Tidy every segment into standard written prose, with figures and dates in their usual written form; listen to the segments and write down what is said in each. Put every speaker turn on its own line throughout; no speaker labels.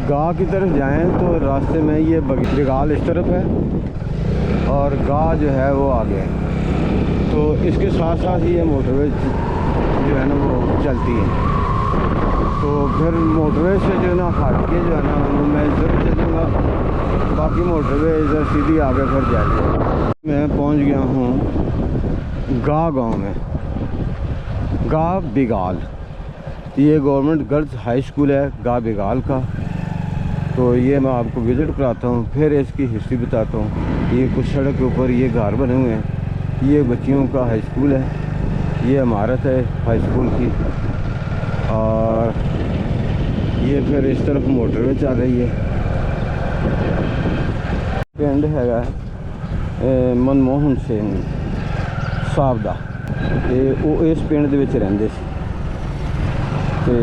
गाह की तरफ जाएं तो रास्ते में ये बगाल इस तरफ है और गाह जो है वो आगे है। तो इसके साथ साथ ही ये मोटरवे जो है ना वो चलती है। तो फिर मोटरवे से जो है ना हट के जो है ना मैं इधर चलूँगा, बाकी मोटरवे इधर सीधी आगे फिर जाएगी। मैं पहुंच गया हूँ गाह गांव में, गाह बिगाल। ये गवर्नमेंट गर्ल्स हाई स्कूल है गाह बिगाल का। तो ये मैं आपको विज़िट कराता हूँ, फिर इसकी हिस्ट्री बताता हूँ। ये कुछ सड़क के ऊपर ये घर बने हुए हैं, ये बच्चियों का हाई स्कूल है, ये इमारत है हाई स्कूल की। और ये फिर इस तरफ मोटरवे चल रही है। पिंड हैगा मनमोहन सिंह साहब दा, ते वो इस पिंड दे विच रहिंदे सी। ते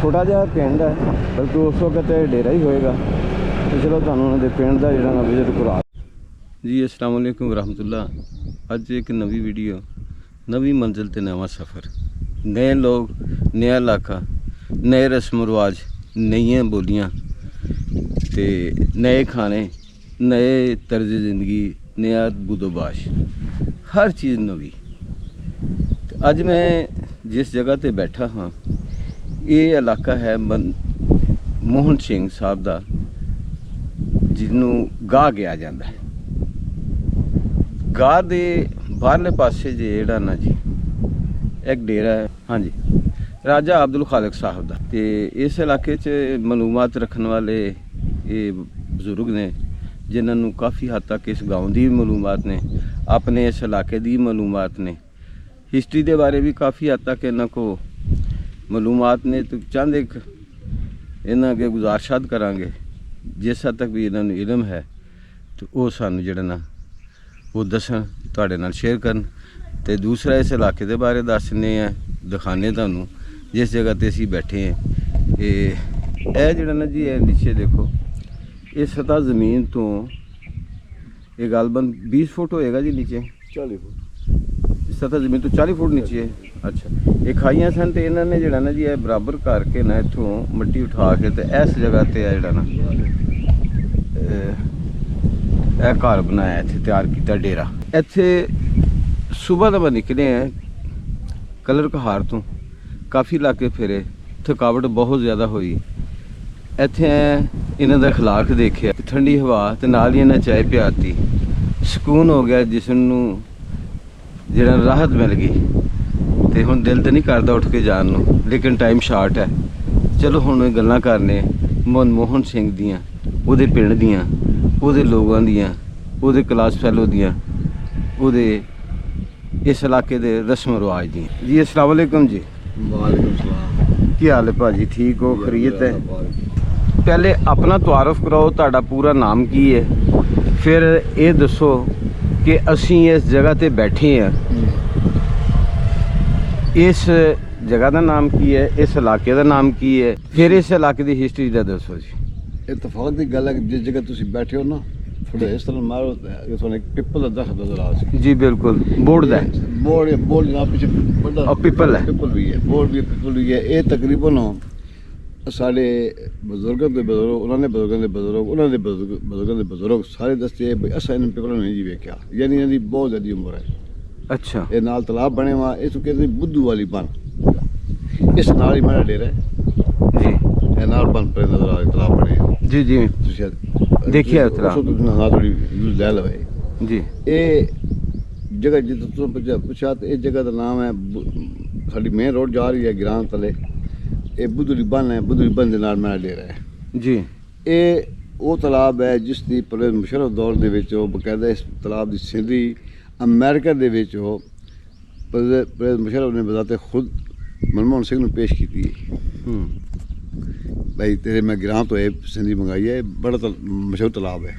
छोटा जिहा पिंड है, बल्कि उस वक्त डेरा ही होएगा। तो चलो तुहानूं उन्हां दे पिंड दा जिहड़ा विजिट करा जी। अस्सलाम वालेकुम रहमतुल्लाह। अज एक नवी वीडियो, नवी मंजिल ते नवा सफ़र, नए लोग, नया इलाका, नए रस्म रिवाज, नई बोलियां ते नए खाने, नए तर्ज जिंदगी, नया बुदोबाश, हर चीज़ नवी। अज मैं जिस जगह ते बैठा हाँ, ये इलाका है मोहन सिंह साहब का, जिन्हों गाह कहा जाता है। गाह के बाहरले पासे जेड़ा ना जी एक डेरा है, हाँ जी, राजा अब्दुल खालिक साहब का। तो इस इलाके च मालूमात रखने वाले ये बजुर्ग ने, जिन्होंने काफ़ी हद तक इस गाँव की मालूमात ने, अपने इस इलाके की मालूमात ने, हिस्ट्री के बारे भी काफ़ी हद तक इन्हों को मालूमात ने। तो चाहते इन्हों अगे गुजारिशात करांगे, जिस हद तक भी इन्होंने इलम है तो वो सानू जिहड़ा ना वो दसन, तुहाडे नाल शेयर करन। ते दूसरा इस इलाके के बारे दसने हैं, दिखाने तुहानू जिस जगह ते असीं बैठे हैं। ये जिहड़ा ना जी है नीचे देखो, ये सतह ज़मीन तो ये गालबन 20 फुट होएगा जी, नीचे 40 फुट सतह ज़मीन तो 40 फुट नीचे है। अच्छा, ये खाइयां सन तो इन्होंने जिहड़ा ना जी है बराबर करके ना इत्थों मिट्टी उठा के तो इस जगह ते जिहड़ा ना घर बनाया, इत्थे तैयार किया डेरा। इत्थे सुबह तो मैं निकले हैं कलर कहार तो, काफ़ी इलाके फिरे, थकावट बहुत ज़्यादा हुई। इत्थे इन्हां दा अखलाक देखिया, ठंडी हवा ते नाल ही इन्हां चाय पियाती, सुकून हो गया, जिसनूं जिहड़ा राहत मिल गई। तो हुण दिल तो नहीं करता उठ के जान नूं, लेकिन टाइम शार्ट है। चलो हुण गल्लां करने मनमोहन सिंह दियां, उहदे पिंड दियां, उहदे लोगों दियां, उहदे क्लास फैलो दियां, उहदे इस इलाके दे रस्म रिवाज दियां। जी अस्सलाम वालेकुम जी।
वालेकुम सलाम।
की हाल है भाजी, ठीक हो, खैरियत है? पहले अपना तारुफ कराओ, तुहाडा पूरा नाम की है, फिर ये दसो कि असीं इस जगह ते बैठे हैं, इस जगह का नाम की है, इस इलाके का नाम की है, फिर इस इलाके की हिस्ट्री का दसो जी।
इतफाक की गल है कि जिस जगह तुम बैठे हो ना, थोड़ा इस तरह मारो तो एक पिपल का दरख्त नजर आ सी।
जी बिल्कुल, बोर्ड दा
बोर्ड बोर्ड जनाब पीछे बड़ा
और पिपल है,
पिपल भी है, बोर्ड भी है, पिपल भी है। ये तकरीबन साढ़े बजुर्गों के बुजुर्ग, उन्होंने बुजुर्गों के बुजुर्ग, उन्होंने बुजुर्गों के बुजुर्ग सारे दसते भाई असा इन पिपलों नहीं जी वेख्या, यानी इन्होंने बहुत ज़्यादा उम्र है।
अच्छा,
ये नाल तालाब बने हुआ, इस कहते बुद्धू वाली बन, इस नाल ही मेरा डेरा है
जी।
ये नाल बन पर नजर आ रहे तालाब बने
जी जी देखिए
थोड़ी ले लो
जी।
ये जगह जितना तुम पूछा तो इस जगह का नाम है, साड़ी मेन रोड जा रही है गिरान तले, ये बुद्धूली बन है, बुद्धूली बन के नाल मेरा डेरा है
जी।
ये वो तालाब है जिसकी परवेज़ मुशर्रफ दौर के बकायदा इस तालाब की सीनरी अमेरिका के परवेज़ मुशर्रफ ने बताते खुद मनमोहन सिंह ने पेश की थी। भाई तेरे मैं गिरां तो ये सीनरी मंगाई है, बड़ा मशहूर तालाब है।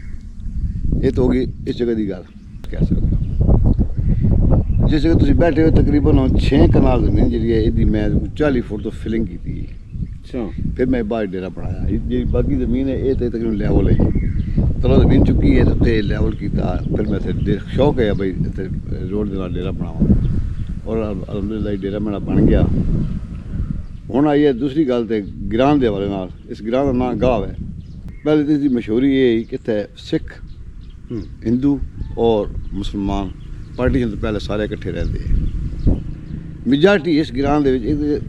ये तो होगी इस जगह की गल, कह सकते हो। जिस जगह तुम बैठे हो तकरीबन 6 कनाल जमीन जी है, यदि मैं 40 फुट तो फिलिंग की थी।
अच्छा,
फिर मैं बाहर डेरा बनाया, जी बाकी जमीन है ये तो तकरीबन लैवल है, तला जमीन चुकी है तो लैवल किया। फिर मैं इतने शौक है भाई इतने रोड के डेरा बनावा, और अलहमदुलिल्लाह डेरा मेरा बन गया। हुण आई है दूसरी गल तो गिरां के हवाले नाल। इस गिरां का नाम गाह है, पहले तो इसकी मशहूरी ये है कि इत्थे सिख हिंदू और मुसलमान पार्टीशन तो पहले सारे इकट्ठे रहते हैं। मेजॉरिटी इस ग्राम दे विच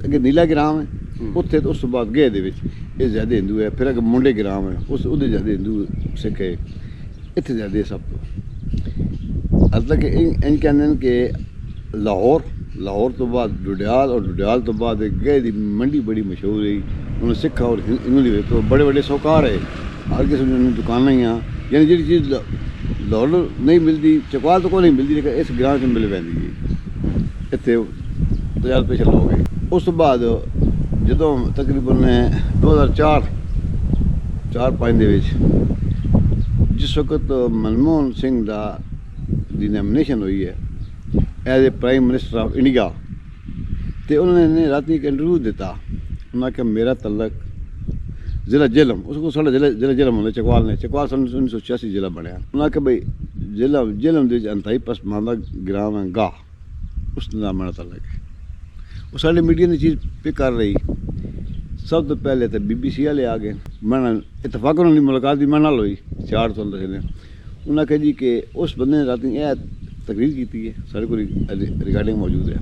अगे नीला ग्राम है, उत्थे तो उस तो बाद गे दे विच ये ज़्यादा हिंदू है, फिर अगर मुंडे ग्राम है उस उहदे ज़्यादा हिंदू सिख है, इत्थे ज़्यादा सब तो मतलब कि इंज कहते हैं कि लाहौर तो बाद डुडियाल और डुडियाल तो बाद गए दी मंडी बड़ी मशहूर है। उन्होंने सिखा और हिंदू दी तो बड़े बड़े साहूकार है, हर किस्म की दुकानें ही हैं, यानी जी चीज़ लाहौर नहीं मिलती चकवाल तो को नहीं मिलती, लेकिन इस ग्राम च मिल पैंदी है। इत्थे तजाल पेश लोग है। उस तो बाद जो तकरीबन 2004-5 ਦੇ ਵਿੱਚ जिस वक्त मनमोहन सिंह दी नॉमिनेशन हुई है as a prime minister of India, तो उन्होंने रात एक इंटरव्यू दिता। उन्होंने कहा मेरा तलक जिला जेलम, उसको साढ़ा जिला जेलम होंगे चकवाल ने, चकवाल सन 1986 जिला बनया। उन्होंने कहा भाई जिला जेलम के अंतई पसमानदा ग्राम है गाह, उस नाम मेरा तलक है। वो साढ़े मीडिया ने चीज़ पिक कर रही। सब तो पहले तो BBC वाले आ गए, मैं इतफाक उन्होंने मुलाकात भी मैं नाल हुई 4 तो दस ने। उन्होंने कहा जी कि उस बंदे ने रात यह तकरीर की है, सारे को रिकॉर्डिंग मौजूद है।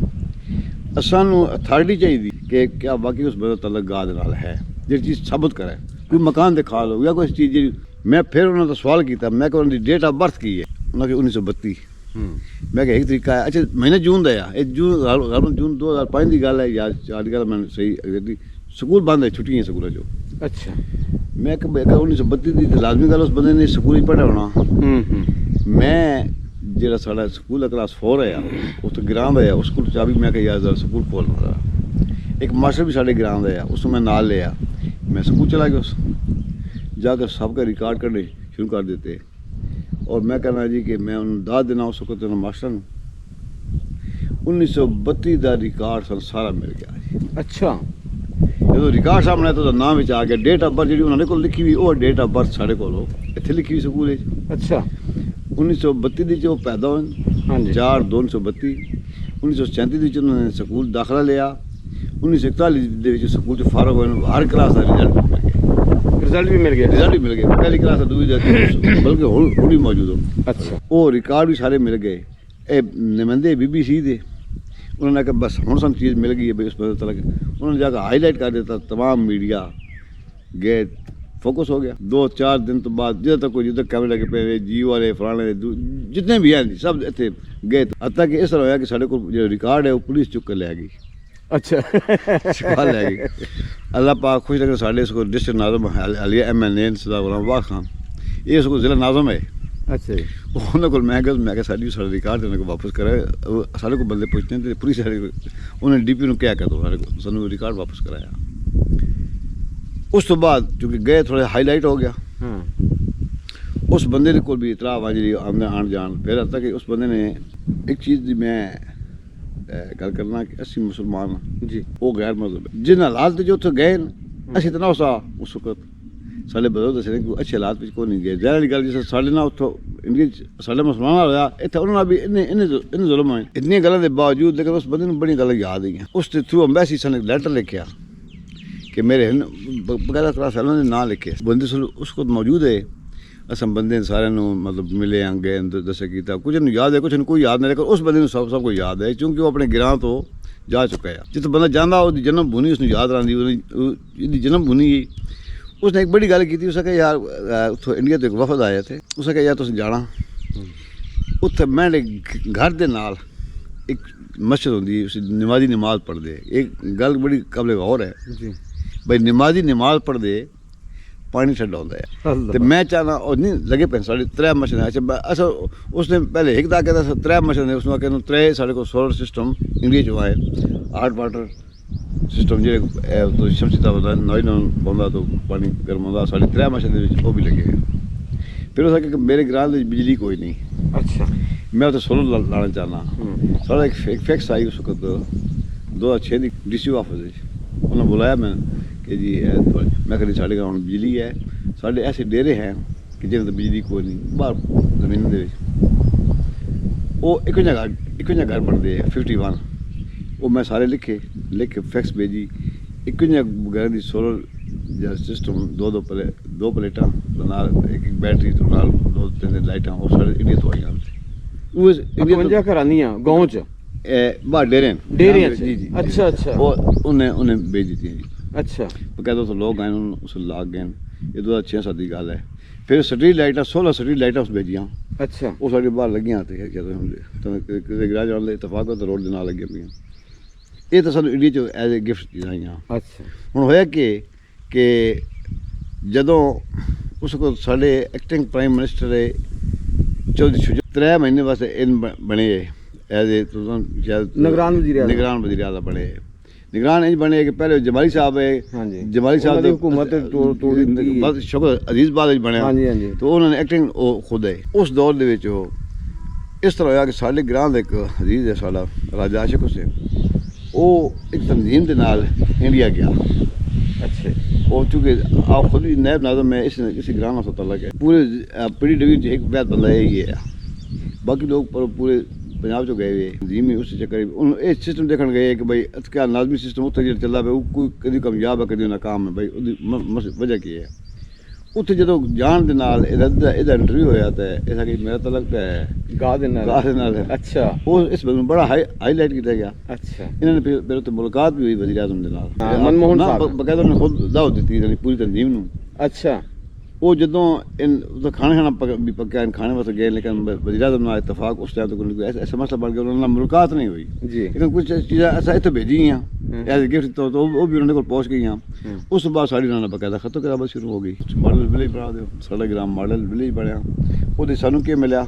सानू अथॉरिटी चाहिए कि क्या वाकई उस बंदा तलक गाह दे नाल है, जी चीज़ साबित करे, कोई मकान दिखा लो या कोई चीज़ जी। मैं फिर उन्होंने सवाल किया, मैं क्या उन्होंने डेट ऑफ बर्थ की है, उन्होंने 1932। मैं एक तरीका है, अच्छा महीना जून का है, जून 2005 की गल है या 4 की गल, मैंने सही स्कूल बंद है, छुट्टियां स्कूलों जो। अच्छा मैं 1932 की लाजमी गल उस बंदे ने स्कूल पढ़ा होना। मैं जो साढ़ा स्कूल है क्लास 4 है उस ग्राम का है, उस स्कूल चाबी मैं यार स्कूल खोलना। एक मास्टर भी साढ़े ग्राम का है, उसको मैं नाल लिया, मैं स्कूल चला गया, उस जाकर सबका रिकॉर्ड करने शुरू कर देते। और मैं कहना जी कि मैं उन्होंने दाद देना उस वक्त मास्टर ने 1932 का रिकॉर्ड सन सारा मिल गया जी। अच्छा जो रिकॉर्ड सामने तो नाम आ गया, डेट ऑफ बर्थ जी उन्होंने को लिखी हुई वो डेट ऑफ बर्थ साढ़े को इतने लिखी हुई स्कूल। अच्छा 1932 जो पैदा हुए, हाँ जी 4/2/1932। 1937 उन्होंने स्कूल दाखिला लिया। 1941 स्कूल फारग हुए, हर क्लास का रिजल्ट भी मिल गया, पहली क्लास दूसरी बल्कि हुण भी मौजूद हो। अच्छा वो रिकॉर्ड भी सारे मिल गए। ये नुमाइंदे BBC दे, उन्होंने कहा बस हम सन चीज़ मिल गई है भाई उस पर तलक। उन्होंने जाकर हाईलाइट कर देता, तमाम मीडिया गए, फोकस हो गया। 2-4 दिन तो बाद जिधर तक कोई जिधर कैमरे लगे पे जियो वाले फलाने जितने भी हैं सब इतने गए। हत्ता कि इस तरह होया कि साढ़े को जो रिकॉर्ड है वो पुलिस चुक कर ले गई। अच्छा शिकाल ले गई। अल्लाह पाक खुश लगे साढ़े इसको डिस्ट्रिक्ट नाज़म हलिया MNA सदा गुलाम वाह खान, ये इसको जिला नाज़म है। अच्छा उन्होंने को मैं क्या साड़ी सारा रिकॉर्ड उन्होंने को वापस कराया। सारे को बंदे पूछते हैं पूरी सारे उन्होंने DP क्या कहते सारे को सानू रिकॉर्ड वापस कराया। उस तो बाद चूँकि गए थोड़े हाईलाइट हो गया। उस बंदे को भी इतला आवाज जी आमने आन जान, फिर आता कि उस बंदे ने एक चीज़ की मैं गल करना कि असी मुसलमान जी वो गैर मजहब जिन हालात जो उत्थे गए असी इतना उस वक्त साढ़े बदल दस कि अच्छे हालात में कोई नहीं गए। जहर वाली गल जिस साढ़े ना उतो इंडिया साढ़े मुसलमान होया इतने उन्होंने भी इन्ने जुल्म होए इतनी गलों के बावजूद, लेकिन उस बंदे ने बड़ी गल याद ही हैं। उस थ्रू अंबैसी सन एक लैटर लिखा कि मेरे बगैर क्लास वालों ने ना लिखे बंदे उसको मौजूद है। असम बंदे सारे मतलब मिले गए दसे किया, कुछ याद है कुछ कोई याद नहीं, लेकिन उस बंदे सबको याद है क्योंकि वो अपने ग्रां तो जा चुका है। जितना बंदा जाता उसकी जन्म भूमि उसने याद रही, जन्म भूमि उसने एक बड़ी गल की थी। उसने यार उतो इंडिया तो एक वफद आए थे, उसने कहा यार तुम जाना उत्थे मेरे घर के नाल एक मस्जिद होंगी उस नमाजी नमाज पढ़ते। एक गल बड़ी काबिल गौर है भाई, नमाजी नमाज पढ़ते पानी ठंडा होता है तो मैं चाहना और नहीं लगे पे साढ़े 3 मशीन। अच्छा उसने पहले एक दा कहता 3 मशीन है, उसने आखिर 3 साढ़े को सोलर सिस्टम इंडिया जो आए, हाट वाटर सिस्टम जो तो शमसी होता है नॉइज पौधा तो पानी गर्म होता, साढ़े 3 मशीन वो भी लगे। फिर उस आके मेरे ग्रां में बिजली कोई नहीं। अच्छा मैं तो सोलर लाना चाहना। सारा एक फैक्स आई उस वक्त 2006 की DC ऑफिस उन्होंने बुलाया मैं कि जी मैं कहीं साढ़े गाँव बिजली है, साढ़े ऐसे डेरे हैं कि जिन्हें तो बिजली कोई नहीं बाहर जमीन वो एक घर बनते हैं 51 वो मैं सारे लिख के फैक्स भेजी। एक घर की सोलर ਜਿਹੜਾ ਸਿਸਟਮ ਦੋ ਪਲੇਟਾਂ ਦੇ ਨਾਲ ਇੱਕ ਬੈਟਰੀ ਤੋਂ ਨਾਲ 2-3 ਲਾਈਟਾਂ ਉਹ ਸਾਰੇ ਇੰਡੀਆ ਤੋਂ ਆਈਆਂ ਉਹ ਇੰਡੀਆ
52 ਘਰਾਂ ਦੀਆਂ ਗਾਉਂ ਚ
ਬਾਹਰ ਡੇਰਿਆਂ
ਜੀ ਜੀ ਅੱਛਾ ਅੱਛਾ
ਉਹ ਉਹਨੇ ਵੇਚ ਦਿੱਤੀਆਂ ਜੀ
ਅੱਛਾ
ਬਕਾਇਦਾ ਤੋਂ ਲੋਕ ਆਏ ਉਹਨੂੰ ਉਸ ਲਾਗ ਗਏ ਇਹ 2006-7 ਦੀ ਗੱਲ ਹੈ ਫਿਰ ਸਟਰੀਟ ਲਾਈਟਾਂ 16 ਸਟਰੀਟ ਲਾਈਟਾਂ ਉਸ ਭੇਜੀਆਂ
ਅੱਛਾ
ਉਹ ਸਾਡੇ ਬਾਹਰ ਲੱਗੀਆਂ ਤੇ ਜਦੋਂ ਹੁੰਦੇ ਤਾਂ ਕਿਸੇ ਗਰਾਜ ਵਾਲੇ ਇਤਫਾਕ ਰੋਡ ਦੇ ਨਾਲ ਲੱਗੀਆਂ ਪਈਆਂ ਇਹ ਤਾਂ ਸਾਨੂੰ ਇੰਡੀਆ 'ਚ ਐਜ਼ ਏ ਗਿਫਟ ਦਿੱਤੀਆਂ
ਅੱਛਾ
ਹੁਣ ਹੋਇਆ ਕਿ ਜਦੋਂ ਉਸ ਕੋਲ ਸਾਡੇ ਐਕਟਿੰਗ ਪ੍ਰਾਈਮ ਮਿਨਿਸਟਰ ਹੈ ਚੌਧਰੀ 3 ਮਹੀਨੇ ਵਾਸਤੇ ਇਨ ਬਣੇ ਐਜ਼ ਏ
ਨਿਗਰਾਨ
ਵਜ਼ੀਰ ਆਲਾ ਬਣੇ ਨਿਗਰਾਨ ਇੰਜ ਬਣੇ ਕਿ ਪਹਿਲੇ ਜਮਾਲੀ ਸਾਹਿਬ ਹੈ
ਹਾਂਜੀ
ਜਮਾਲੀ ਸਾਹਿਬ
ਦੀ ਹਕੂਮਤ
ਬਸ ਸ਼ੁਕਰ ਅਜ਼ੀਜ਼ ਬਾਦ ਬਣਿਆ
ਹਾਂਜੀ ਹਾਂਜੀ
तो उन्होंने एक्टिंग खुद है उस दौर ਦੇ ਵਿੱਚ ਉਹ ਇਸ ਤਰ੍ਹਾਂ ਹੋਇਆ ਕਿ ਸਾਡੇ ਗ੍ਰਾਂ ਦਾ ਇੱਕ ਅਜ਼ੀਜ਼ ਹੈ ਸਾਡਾ ਰਾਜਾ ਆਸ਼ਿਕ ਹੁਸੈਨ ਉਹ ਇੱਕ ਤਨਜ਼ੀਮ ਦੇ ਨਾਲ ਇੰਡੀਆ ਗਿਆ
ਅੱਛਾ
ਉਹ ਚੁੱਕੇ ਆਪ ਖੁਦ ਹੀ ਨੈਬ ਨਾਜ਼ਮ ਹੈ इसी ग्राम से तल्लक है पूरे पीढ़ी डिवीजन से एक बैत बंदा यही है बाकी लोग पूरे पंजाब चो गए हुए तनजीम उस चक्कर ये सिस्टम देखने गए कि भाई क्या नाजमी सिस्टम उत्थे जो चलता पे कोई कभी कामयाब है कभी नाकाम है भाई उसकी वजह की है ਉੱਥੇ ਜਦੋਂ ਜਾਣ ਦੇ ਨਾਲ ਇਹਦਾ ਇੰਟਰਵਿਊ ਹੋਇਆ ਤਾਂ ਇਹ ਸਾਡੀ ਮੇਰਾ ਤਾਂ ਲੱਗਦਾ ਹੈ
ਗਾਹ ਦੇ ਨਾਲ ਅੱਛਾ
ਉਹ ਇਸ ਨੂੰ ਬੜਾ ਹਾਈਲਾਈਟ ਕੀਤਾ ਗਿਆ
ਅੱਛਾ
ਇਹਨਾਂ ਨੇ ਫਿਰ ਉੱਥੇ ਮੁਲਾਕਾਤ ਵੀ ਹੋਈ ਵਜ਼ੀਰ ਆਜ਼ਮ ਦੇ ਨਾਲ
ਮਨਮੋਹਨ ਸਾਹਿਬ
ਬਕਾਇਦਾ ਉਹਨੇ ਖੁਦ ਦਾਵਤ ਦਿੱਤੀ ਯਾਨੀ ਪੂਰੀ ਤਨਜ਼ੀਮ ਨੂੰ
ਅੱਛਾ
ਉਹ ਜਦੋਂ ਉਹਦਾ ਖਾਣਾ ਵੀ ਪੱਕਿਆ ਖਾਣੇ ਵਾਸਤੇ ਗਏ ਲੇਕਿਨ ਵਜ਼ੀਰ ਆਜ਼ਮ ਨਾਲ ਇਤਫਾਕ ਉਸ ਟਾਈਮ ਤੋਂ ਕੋਈ ਐਸਾ ਮਸਲਾ ਬਣ ਗਿਆ ਉਹਨਾਂ ਨਾਲ ਮੁਲਾਕਾਤ ਨਹੀਂ ਹੋਈ
ਜੀ
ਲੇਕਿਨ ਕੁਝ ਚੀਜ਼ਾਂ ਐਸਾ ਇੱਥੇ ਭੇਜੀਆਂ ਐਜ਼ ਗਿਫਟ ਤੋਂ ਉਹ ਵੀ ਉਹਨਾਂ ਦੇ ਕੋਲ ਪਹੁੰਚ ਗਈਆਂ ਉਸ ਤੋਂ ਬਾਅਦ ਸਾਡੀ ਨਾਲ ਬਕਾਇਦਾ ਖਤਮ ਕਿਤਾਬਾਂ ਸ਼ੁਰੂ ਹੋ ਗਈ ਮਾਡਲ ਵਿਲੇਜ ਬਣਾ ਦਿਓ ਸਾਡਾ ਗ੍ਰਾਮ ਮਾਡਲ ਵਿਲੇਜ ਬਣਿਆ ਉਹਦੇ ਸਾਨੂੰ ਕੀ ਮਿਲਿਆ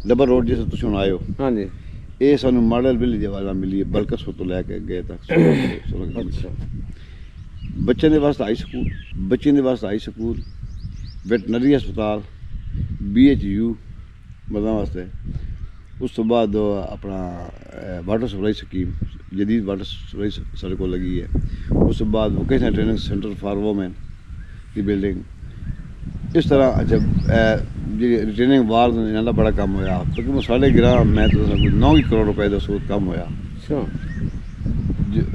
ਡਬਲ ਰੋਡ ਜਿਸ ਤੁਸੀਂ ਹੁਣ ਆਏ ਹੋ ਹਾਂਜੀ ਇਹ ਸਾਨੂੰ ਮਾਡਲ ਵਿਲੇਜ ਦੀ ਆਵਾਜ਼ ਮਿਲੀ ਹੈ ਬਲਕਸ ਤੋਂ ਲੈ ਕੇ ਗਏ ਤੱਕ ਅੱਛਾ ਬੱਚਿਆਂ ਦੇ ਵਾਸਤੇ ਹਾਈ ਸਕੂਲ ਵੈਟਨਰੀ ਹਸਪਤਾਲ BHU ਮਰਦਾਂ ਵਾਸਤੇ ਉਸ ਤੋਂ ਬਾਅਦ ਆਪਣਾ ਵਾਟਰ ਸਪਲਾਈ ਸਕੀਮ ਜਦੀਦ ਵਾਟਰ ਸਪਲਾਈ ਸਾਡੇ ਕੋਲ ਲੱਗੀ ਹੈ ਉਸ ਤੋਂ ਬਾਅਦ vocational training centre for women ਦੀ ਬਿਲਡਿੰਗ ਇਸ ਤਰ੍ਹਾਂ ਅੱਛਾ ਜਿਹੜੀ ਰਿਟੇਨਿੰਗ ਵਾਰ ਇਹਨਾਂ ਦਾ ਬੜਾ ਕੰਮ ਹੋਇਆ ਕਿਉਂਕਿ ਸਾਡੇ ਗ੍ਰਾਮ ਮੈਂ ਤਾਂ ਕੋਈ 9 ਕਰੋੜ ਰੁਪਏ ਦਾ ਸੂਦ ਕੰਮ ਹੋਇਆ ਅੱਛਾ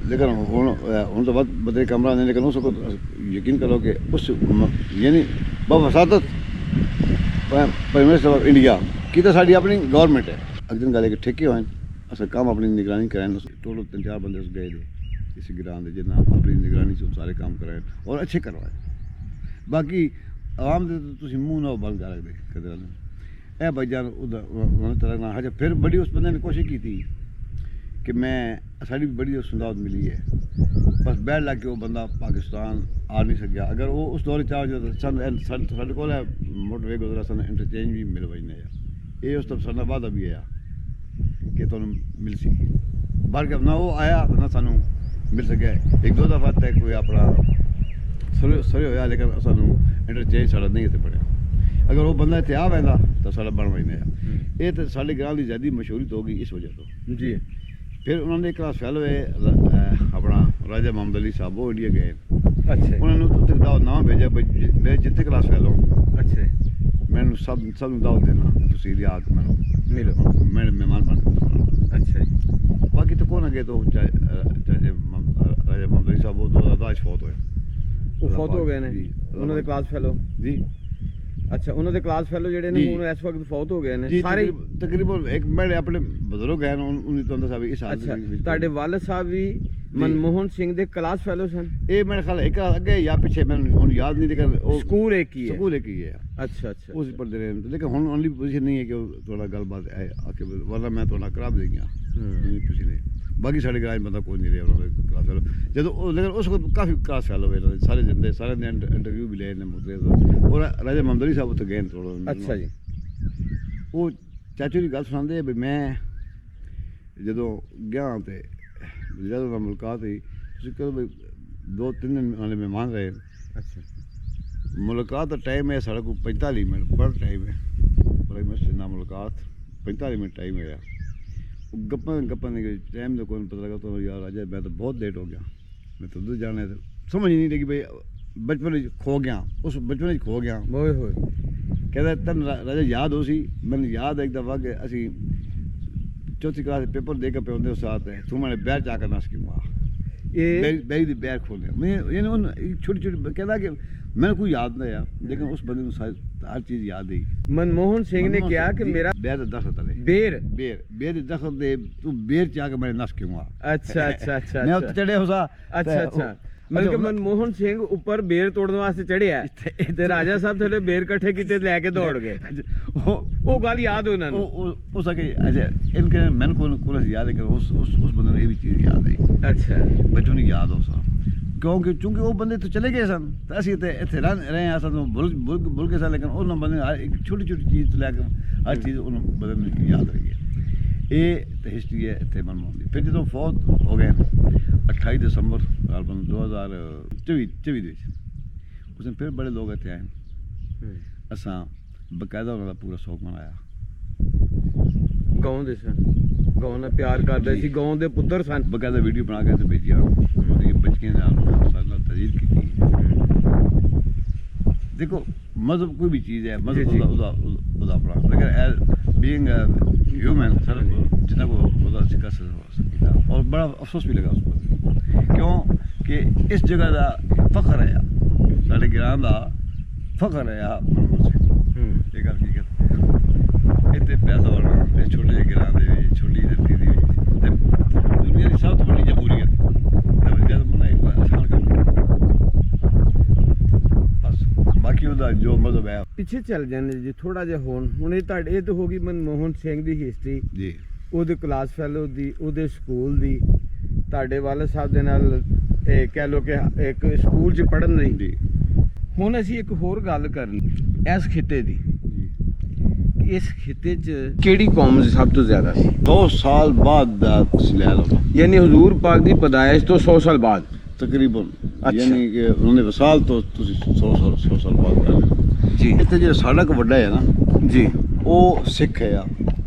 ਲੇਕਿਨ ਹੁਣ ਤਾਂ ਬਹੁਤ ਬੜੇ ਕਮਰਾ ਨੇ ਲੇਕਿਨ ਉਸ को यकीन करो कि उस यानी बवसादत प्राइम मिनिस्टर ऑफ इंडिया की तो साड़ी अपनी गवर्नमेंट है अगले गल ठेके होए अस काम अपनी निगरानी कराएं टोटल 3-4 बंदे गए थे इस ग्राम के जिन्ना अपनी निगरानी से सारे काम कराएं और अच्छे करवाएं बाकी आवाम दे तुम मुँह ना बंद कर रखते कदर ए भाई जान उन्होंने तरह ना हज फिर बड़ी उस बंदे ने कोशिश की थी कि मैं साड़ी बड़ी सुंदावत मिली है बस बैठ लग के वो बंदा पाकिस्तान आ नहीं सक गया अगर वो उस दौर चाह जो साढ़े को मोटरवे गुजरा सन इंटरचेंज भी मिल वही नहीं ये उस तब साढ़ा वादा भी है कि तुम मिल सी बाहर के ना वो आया तो ना सानू मिल सके 1-2 दफ़ा तक कोई अपना सरे होया लेकिन सानू इंटरचेंज साढ़ा नहीं इतने पड़े अगर वो बंदा इतने आ वैंदा तो साढ़ा बन वही नहीं ये तो साढ़े ग्राम की ज़्यादा मशहूरी तो होगी इस वजह तो जी फिर उन्होंने एक क्लास फैलो है अपना राजा मोहम्मद अली साहब वो इंडिया गए अच्छा उन्होंने उत्थे दावत नाम भेजा भाई मेरे जितने क्लास फैलो अच्छा मैंने सब दावत देना तहसील याद मैंने मिलो मेरे मेहमान बन अच्छा जी बाकी तो कौन अगे तो राजा मोहम्मद अली साहब वो 2010 फौत हुए
वो फौत हो गए ने उन्होंने क्लास फैलो जी अच्छा उन्होंने क्लास फैलो ਜਿਹੜੇ ਨੇ ਹੁਣ ਇਸ ਵਕਤ ਫੌਤ ਹੋ ਗਏ ਨੇ ਸਾਰੇ
ਤਕਰੀਬਨ ਇੱਕ ਮੇਰੇ ਆਪਣੇ ਬਜ਼ੁਰਗ ਹਨ ਉਹਨੇ ਤੋਂ ਦੱਸਿਆ ਵੀ ਇਸ ਹਾਲ
ਵਿੱਚ ਤੁਹਾਡੇ ਵਾਲਿਦ ਸਾਹਿਬ ਵੀ ਮਨਮੋਹਨ ਸਿੰਘ ਦੇ ਕਲਾਸ ਫੈਲੋ ਸਨ
ਇਹ ਮੇਰੇ ਖਿਆਲ ਇੱਕ ਅੱਗੇ ਜਾਂ ਪਿੱਛੇ ਮੈਨੂੰ ਹੁਣ ਯਾਦ ਨਹੀਂ ਲੇਕਿਨ ਉਹ
ਸਕੂਲ ਇੱਕ ਹੀ ਹੈ
ਅੱਛਾ ਉਸ ਪੜ੍ਹਦੇ ਰਹੇ ਲੇਕਿਨ ਹੁਣ ਓਨਲੀ ਪੋਜੀਸ਼ਨ ਨਹੀਂ ਹੈ ਕਿ ਤੁਹਾਡਾ ਗੱਲਬਾਤ ਹੈ ਆ ਕੇ ਵਰਨਾ ਮੈਂ ਤੁਹਾਡਾ ਕਰਾ ਦੇ ਗਿਆ ਤੁਸੀਂ ਨੇ ਬਾਕੀ ਸਾਡੇ ਗਰਾਜ ਬੰਦਾ ਕੋਈ ਨਹੀਂ ਰਿਹਾ ਉਹਨਾਂ ਦੇ ਕਲਾਸ ਫੈਲੋ ਜਦੋਂ ਉਹ ਲੇਕਿਨ ਉਸ ਵਕਤ ਕਾਫੀ ਕਲਾਸ ਫੈਲੋ ਹੋਏ ਸਾਰੇ ਜਿੰਦੇ ਸਾਰੇ ਨੇ ਇੰਟਰਵਿਊ ਵੀ ਲਏ ਨੇ ਮੁਕਰੇ ਔਰ ਰਾਜਾ ਮੁਹੰਮਦ ਅਲੀ ਸਾਹਿਬ ਉੱਥੇ ਗਏ ਥੋੜਾ ਅੱਛਾ ਜੀ ਉਹ ਚਾਚੂ ਦੀ ਗੱਲ ਸੁਣਾਉਂਦੇ ਵੀ ਮੈਂ ਜਦੋਂ ਗਿਆ ਤੇ ਜਦੋਂ ਨਾਲ ਮੁਲਾਕਾਤ ਹੋਈ ਤੁਸੀਂ ਕਹੋ ਵੀ 2-3 ਦਿਨ ਵਾਲੇ ਮਹਿਮਾਨ ਰਹੇ ਅੱਛਾ ਮੁਲਾਕਾਤ ਦਾ ਟਾਈਮ ਹੈ ਸਾਡੇ ਕੋਲ 45 ਮਿੰਟ ਬੜਾ ਟਾਈਮ ਹੈ ਪ੍ਰਾਈਮ ਮਿਨਿਸਟਰ ਨਾਲ ਮੁਲਾਕਾਤ 45 ਮਿੰਟ ਟਾਈਮ ਹੋਇਆ गप्पन टाइम का कोई पता लगा तो यार राजा मैं तो बहुत लेट हो गया मैं तो उधर जाना है समझ नहीं लगी भाई बचपन खो गया उस बचपन खो गया कहता तन राजा याद हो सी मैंने याद है एक दफ़ा कि असी 4th क्लास पेपर दे के पे उस साथ है तू मैंने बैर जाकर ना सकी वहाँ
ਇਹ
ਬੈਰੀ ਦੀ ਬੈਰ ਖੋਲਿਆ ਮੈਂ ਇਹਨੂੰ ਛੋਟੀ ਛੋਟੀ ਕਹਿੰਦਾ ਕਿ ਮੈਨੂੰ ਕੋਈ ਯਾਦ ਨਹੀਂ ਆ ਲੇਕਿਨ ਉਸ ਬੰਦੇ ਨੂੰ ਹਰ ਚੀਜ਼ ਯਾਦ ਹੈ।
ਮਨਮੋਹਨ ਸਿੰਘ ਨੇ ਕਿਹਾ ਕਿ ਮੇਰਾ
ਬੈਰ ਦਾ ਦਖਤ ਹੈ
ਬੇਰ
ਬੇਰ ਦੇ ਦਖਤ ਦੇ ਤੂੰ ਬੇਰ ਚ ਆ ਕੇ ਮੇਰੇ ਨਸ ਕਿਉਂ ਆ
ਅੱਛਾ ਅੱਛਾ ਅੱਛਾ
ਮੈਂ ਉੱਤੇ ਚੜਿਆ ਹੋਸਾ
ਅੱਛਾ ਅੱਛਾ ਮਤਲਬ ਕਿ ਮਨਮੋਹਨ ਸਿੰਘ ਉੱਪਰ ਬੇਰ ਤੋੜਨ ਵਾਸਤੇ ਚੜਿਆ ਤੇ ਰਾਜਾ ਸਾਹਿਬ ਥੱਲੇ ਬੇਰ ਇਕੱਠੇ ਕੀਤੇ ਲੈ ਕੇ ਦੌੜ ਗਏ। ਉਹ ਗੱਲ ਯਾਦ ਉਹਨਾਂ ਨੂੰ
ਉਹ ਸਕੇ ਅੱਛਾ ਇਨਕੇ ਮੈਨੂੰ ਕੋਲ ਯਾਦ ਹੈ ਕਿ ਉਸ ਬੰਦੇ ਨੂੰ ਇਹ ਵੀ ਚੀਜ਼ ਯਾਦ ਹੈ।
ਅੱਛਾ
ਬੱਚੋਂ ਨੂੰ ਯਾਦ ਹੋ ਸਾ ਕਿਉਂਕਿ ਚੂੰਕਿ ਉਹ ਬੰਦੇ ਤੋਂ ਚਲੇ ਗਏ ਸਨ ਤਾਂ ਅਸੀਂ ਇੱਥੇ ਰਹੇ ਆ ਸਾਨੂੰ ਭੁੱਲ ਗਏ ਸਨ ਲੇਕਿਨ ਉਹਨਾਂ ਬੰਦੇ ਇੱਕ ਛੋਟੀ ਛੋਟੀ ਚੀਜ਼ ਤੋਂ ਲੈ ਕੇ ਹਰ ਚੀਜ਼ ਉਹਨੂੰ ਬੰਦੇ ਨੂੰ ਯਾਦ ਰਹੀ ਹੈ। ਇਹ ਤਾਂ ਹਿਸਟਰੀ ਹੈ ਇੱਥੇ ਮਨਮੋਹਨ ਦੀ। ਫਿਰ ਜਦੋਂ ਫੌਤ ਹੋ ਗਏ 28 ਦਸੰਬਰ 2024 ਦੇ ਵਿੱਚ ਉਸ ਦਿਨ ਫਿਰ ਬੜੇ ਲੋਕ ਇੱਥੇ ਆਏ ਅਸਾਂ ਬਕਾਇਦਾ ਉਹਨਾਂ ਦਾ ਪੂਰਾ ਸ਼ੌਕ ਮਨਾਇਆ।
ਗਾਉਂ ਦੇ ਸਨ ਗਾਉਂ ਨਾਲ ਪਿਆਰ ਕਰਦੇ ਸੀ ਗਾਉਂ ਦੇ ਪੁੱਤਰ ਸਨ
ਬਕਾਇਦਾ ਵੀਡੀਓ ਬਣਾ ਕੇ ਤੇ ਭੇਜਿਆ ਉਹਦੀ ਬੱਚੀਆਂ ਨਾਲ ਸਾਡੇ ਨਾਲ ਤਜੀਦ ਕੀਤੀ। ਦੇਖੋ ਮਜ਼ਹਬ ਕੋਈ ਵੀ ਚੀਜ਼ ਹੈ ਮਜ਼ਹਬ ਉਹਦਾ ਆਪਣਾ ਲੇਕਿਨ ਬੀਇੰਗ ਹਿਊਮਨ ਸਰ ਜਿੰਨਾ ਕੋ ਉਹਦਾ ਸਿੱਖਾ ਸਕਦਾ ਔਰ ਬੜਾ ਅਫਸੋਸ ਵੀ ਲਗਾ ਉਸ ਪਰ ਕਿਉਂ ਕਿ ਇਸ ਜਗ੍ਹਾ ਦਾ ਫਖਰ ਹੈ ਸਾਡੇ ਗਿਰਾਂ ਦਾ ਫਖਰ ਹੈ ਮਨਮੋਹਨ ਸਿੰਘ ਇਹ ਗੱਲ ਕੀ ਕਹਿੰਦੇ ਇੱਥੇ ਪੈਦਾ ਹੋਣਾ ਛੋਟੇ ਜਿਹੇ ਗਿਰਾਂ ਦੇ ਵਿੱਚ ਛੋਟੀ ਧਰਤੀ ਦੇ ਵਿੱਚ ਤੇ ਦੁਨੀਆ ਦੀ ਸਭ ਤੋਂ ਵੱਡੀ ਜਮਹੂਰੀਅਤ ਜਦ ਮਨਾ ਇੱਕ ਆਸਾਨ ਕੰਮ ਬਸ ਬਾਕੀ ਉਹਦਾ ਜੋ ਮਜ਼ਹਬ ਹੈ
ਪਿੱਛੇ ਚੱਲ ਜਾਂਦੇ ਜੀ ਥੋੜਾ ਜਿਹਾ ਹੁਣ ਇਹ ਤੁਹਾਡੇ ਇਹ ਤਾਂ ਹੋ ਗਈ ਮਨਮੋਹਨ ਸਿੰਘ ਦੀ ਹਿਸਟਰੀ
ਜੀ
ਉਹਦੇ ਕਲਾਸ ਫੈਲੋ ਦੀ ਉਹਦੇ ਸਕੂਲ ਦੀ ਤੁਹਾਡੇ ਵਾਲੇ ਸਾਹਿਬ ਦੇ ਨਾਲ ਇਹ ਕਹਿ ਲੋ ਕਿ ਇੱਕ ਸਕੂਲ 'ਚ ਪੜ੍ਹਨ ਦੀ
ਜੀ
ਹੁਣ ਅਸੀਂ ਇੱਕ ਹੋਰ ਗੱਲ ਕਰਨੀ ਇਸ ਖਿੱਤੇ ਦੀ ਕਿ ਇਸ ਖਿੱਤੇ 'ਚ ਕਿਹੜੀ ਕੌਮ ਸਭ ਤੋਂ ਜ਼ਿਆਦਾ ਸੀ
2 ਸਾਲ ਬਾਅਦ ਦਾ ਲੈ ਲਓ
ਯਾਨੀ ਹਜ਼ੂਰ ਪਾਕ ਦੀ ਪੈਦਾਇਸ਼ ਤੋਂ 100 ਸਾਲ ਬਾਅਦ
ਤਕਰੀਬਨ
ਅੱਛਾ।
ਯਾਨੀ ਕਿ ਉਹਨਾਂ ਨੇ ਵਸਾਲ ਤੋਂ ਤੁਸੀਂ 100 ਸਾਲ ਬਾਅਦ ਕਰ ਲਓ
ਜੀ
ਇੱਥੇ ਜਿਹੜਾ ਸਾਡਾ ਕੋ ਵੱਡਾ ਹੈ ਨਾ
ਜੀ
ਉਹ ਸਿੱਖ ਹੈ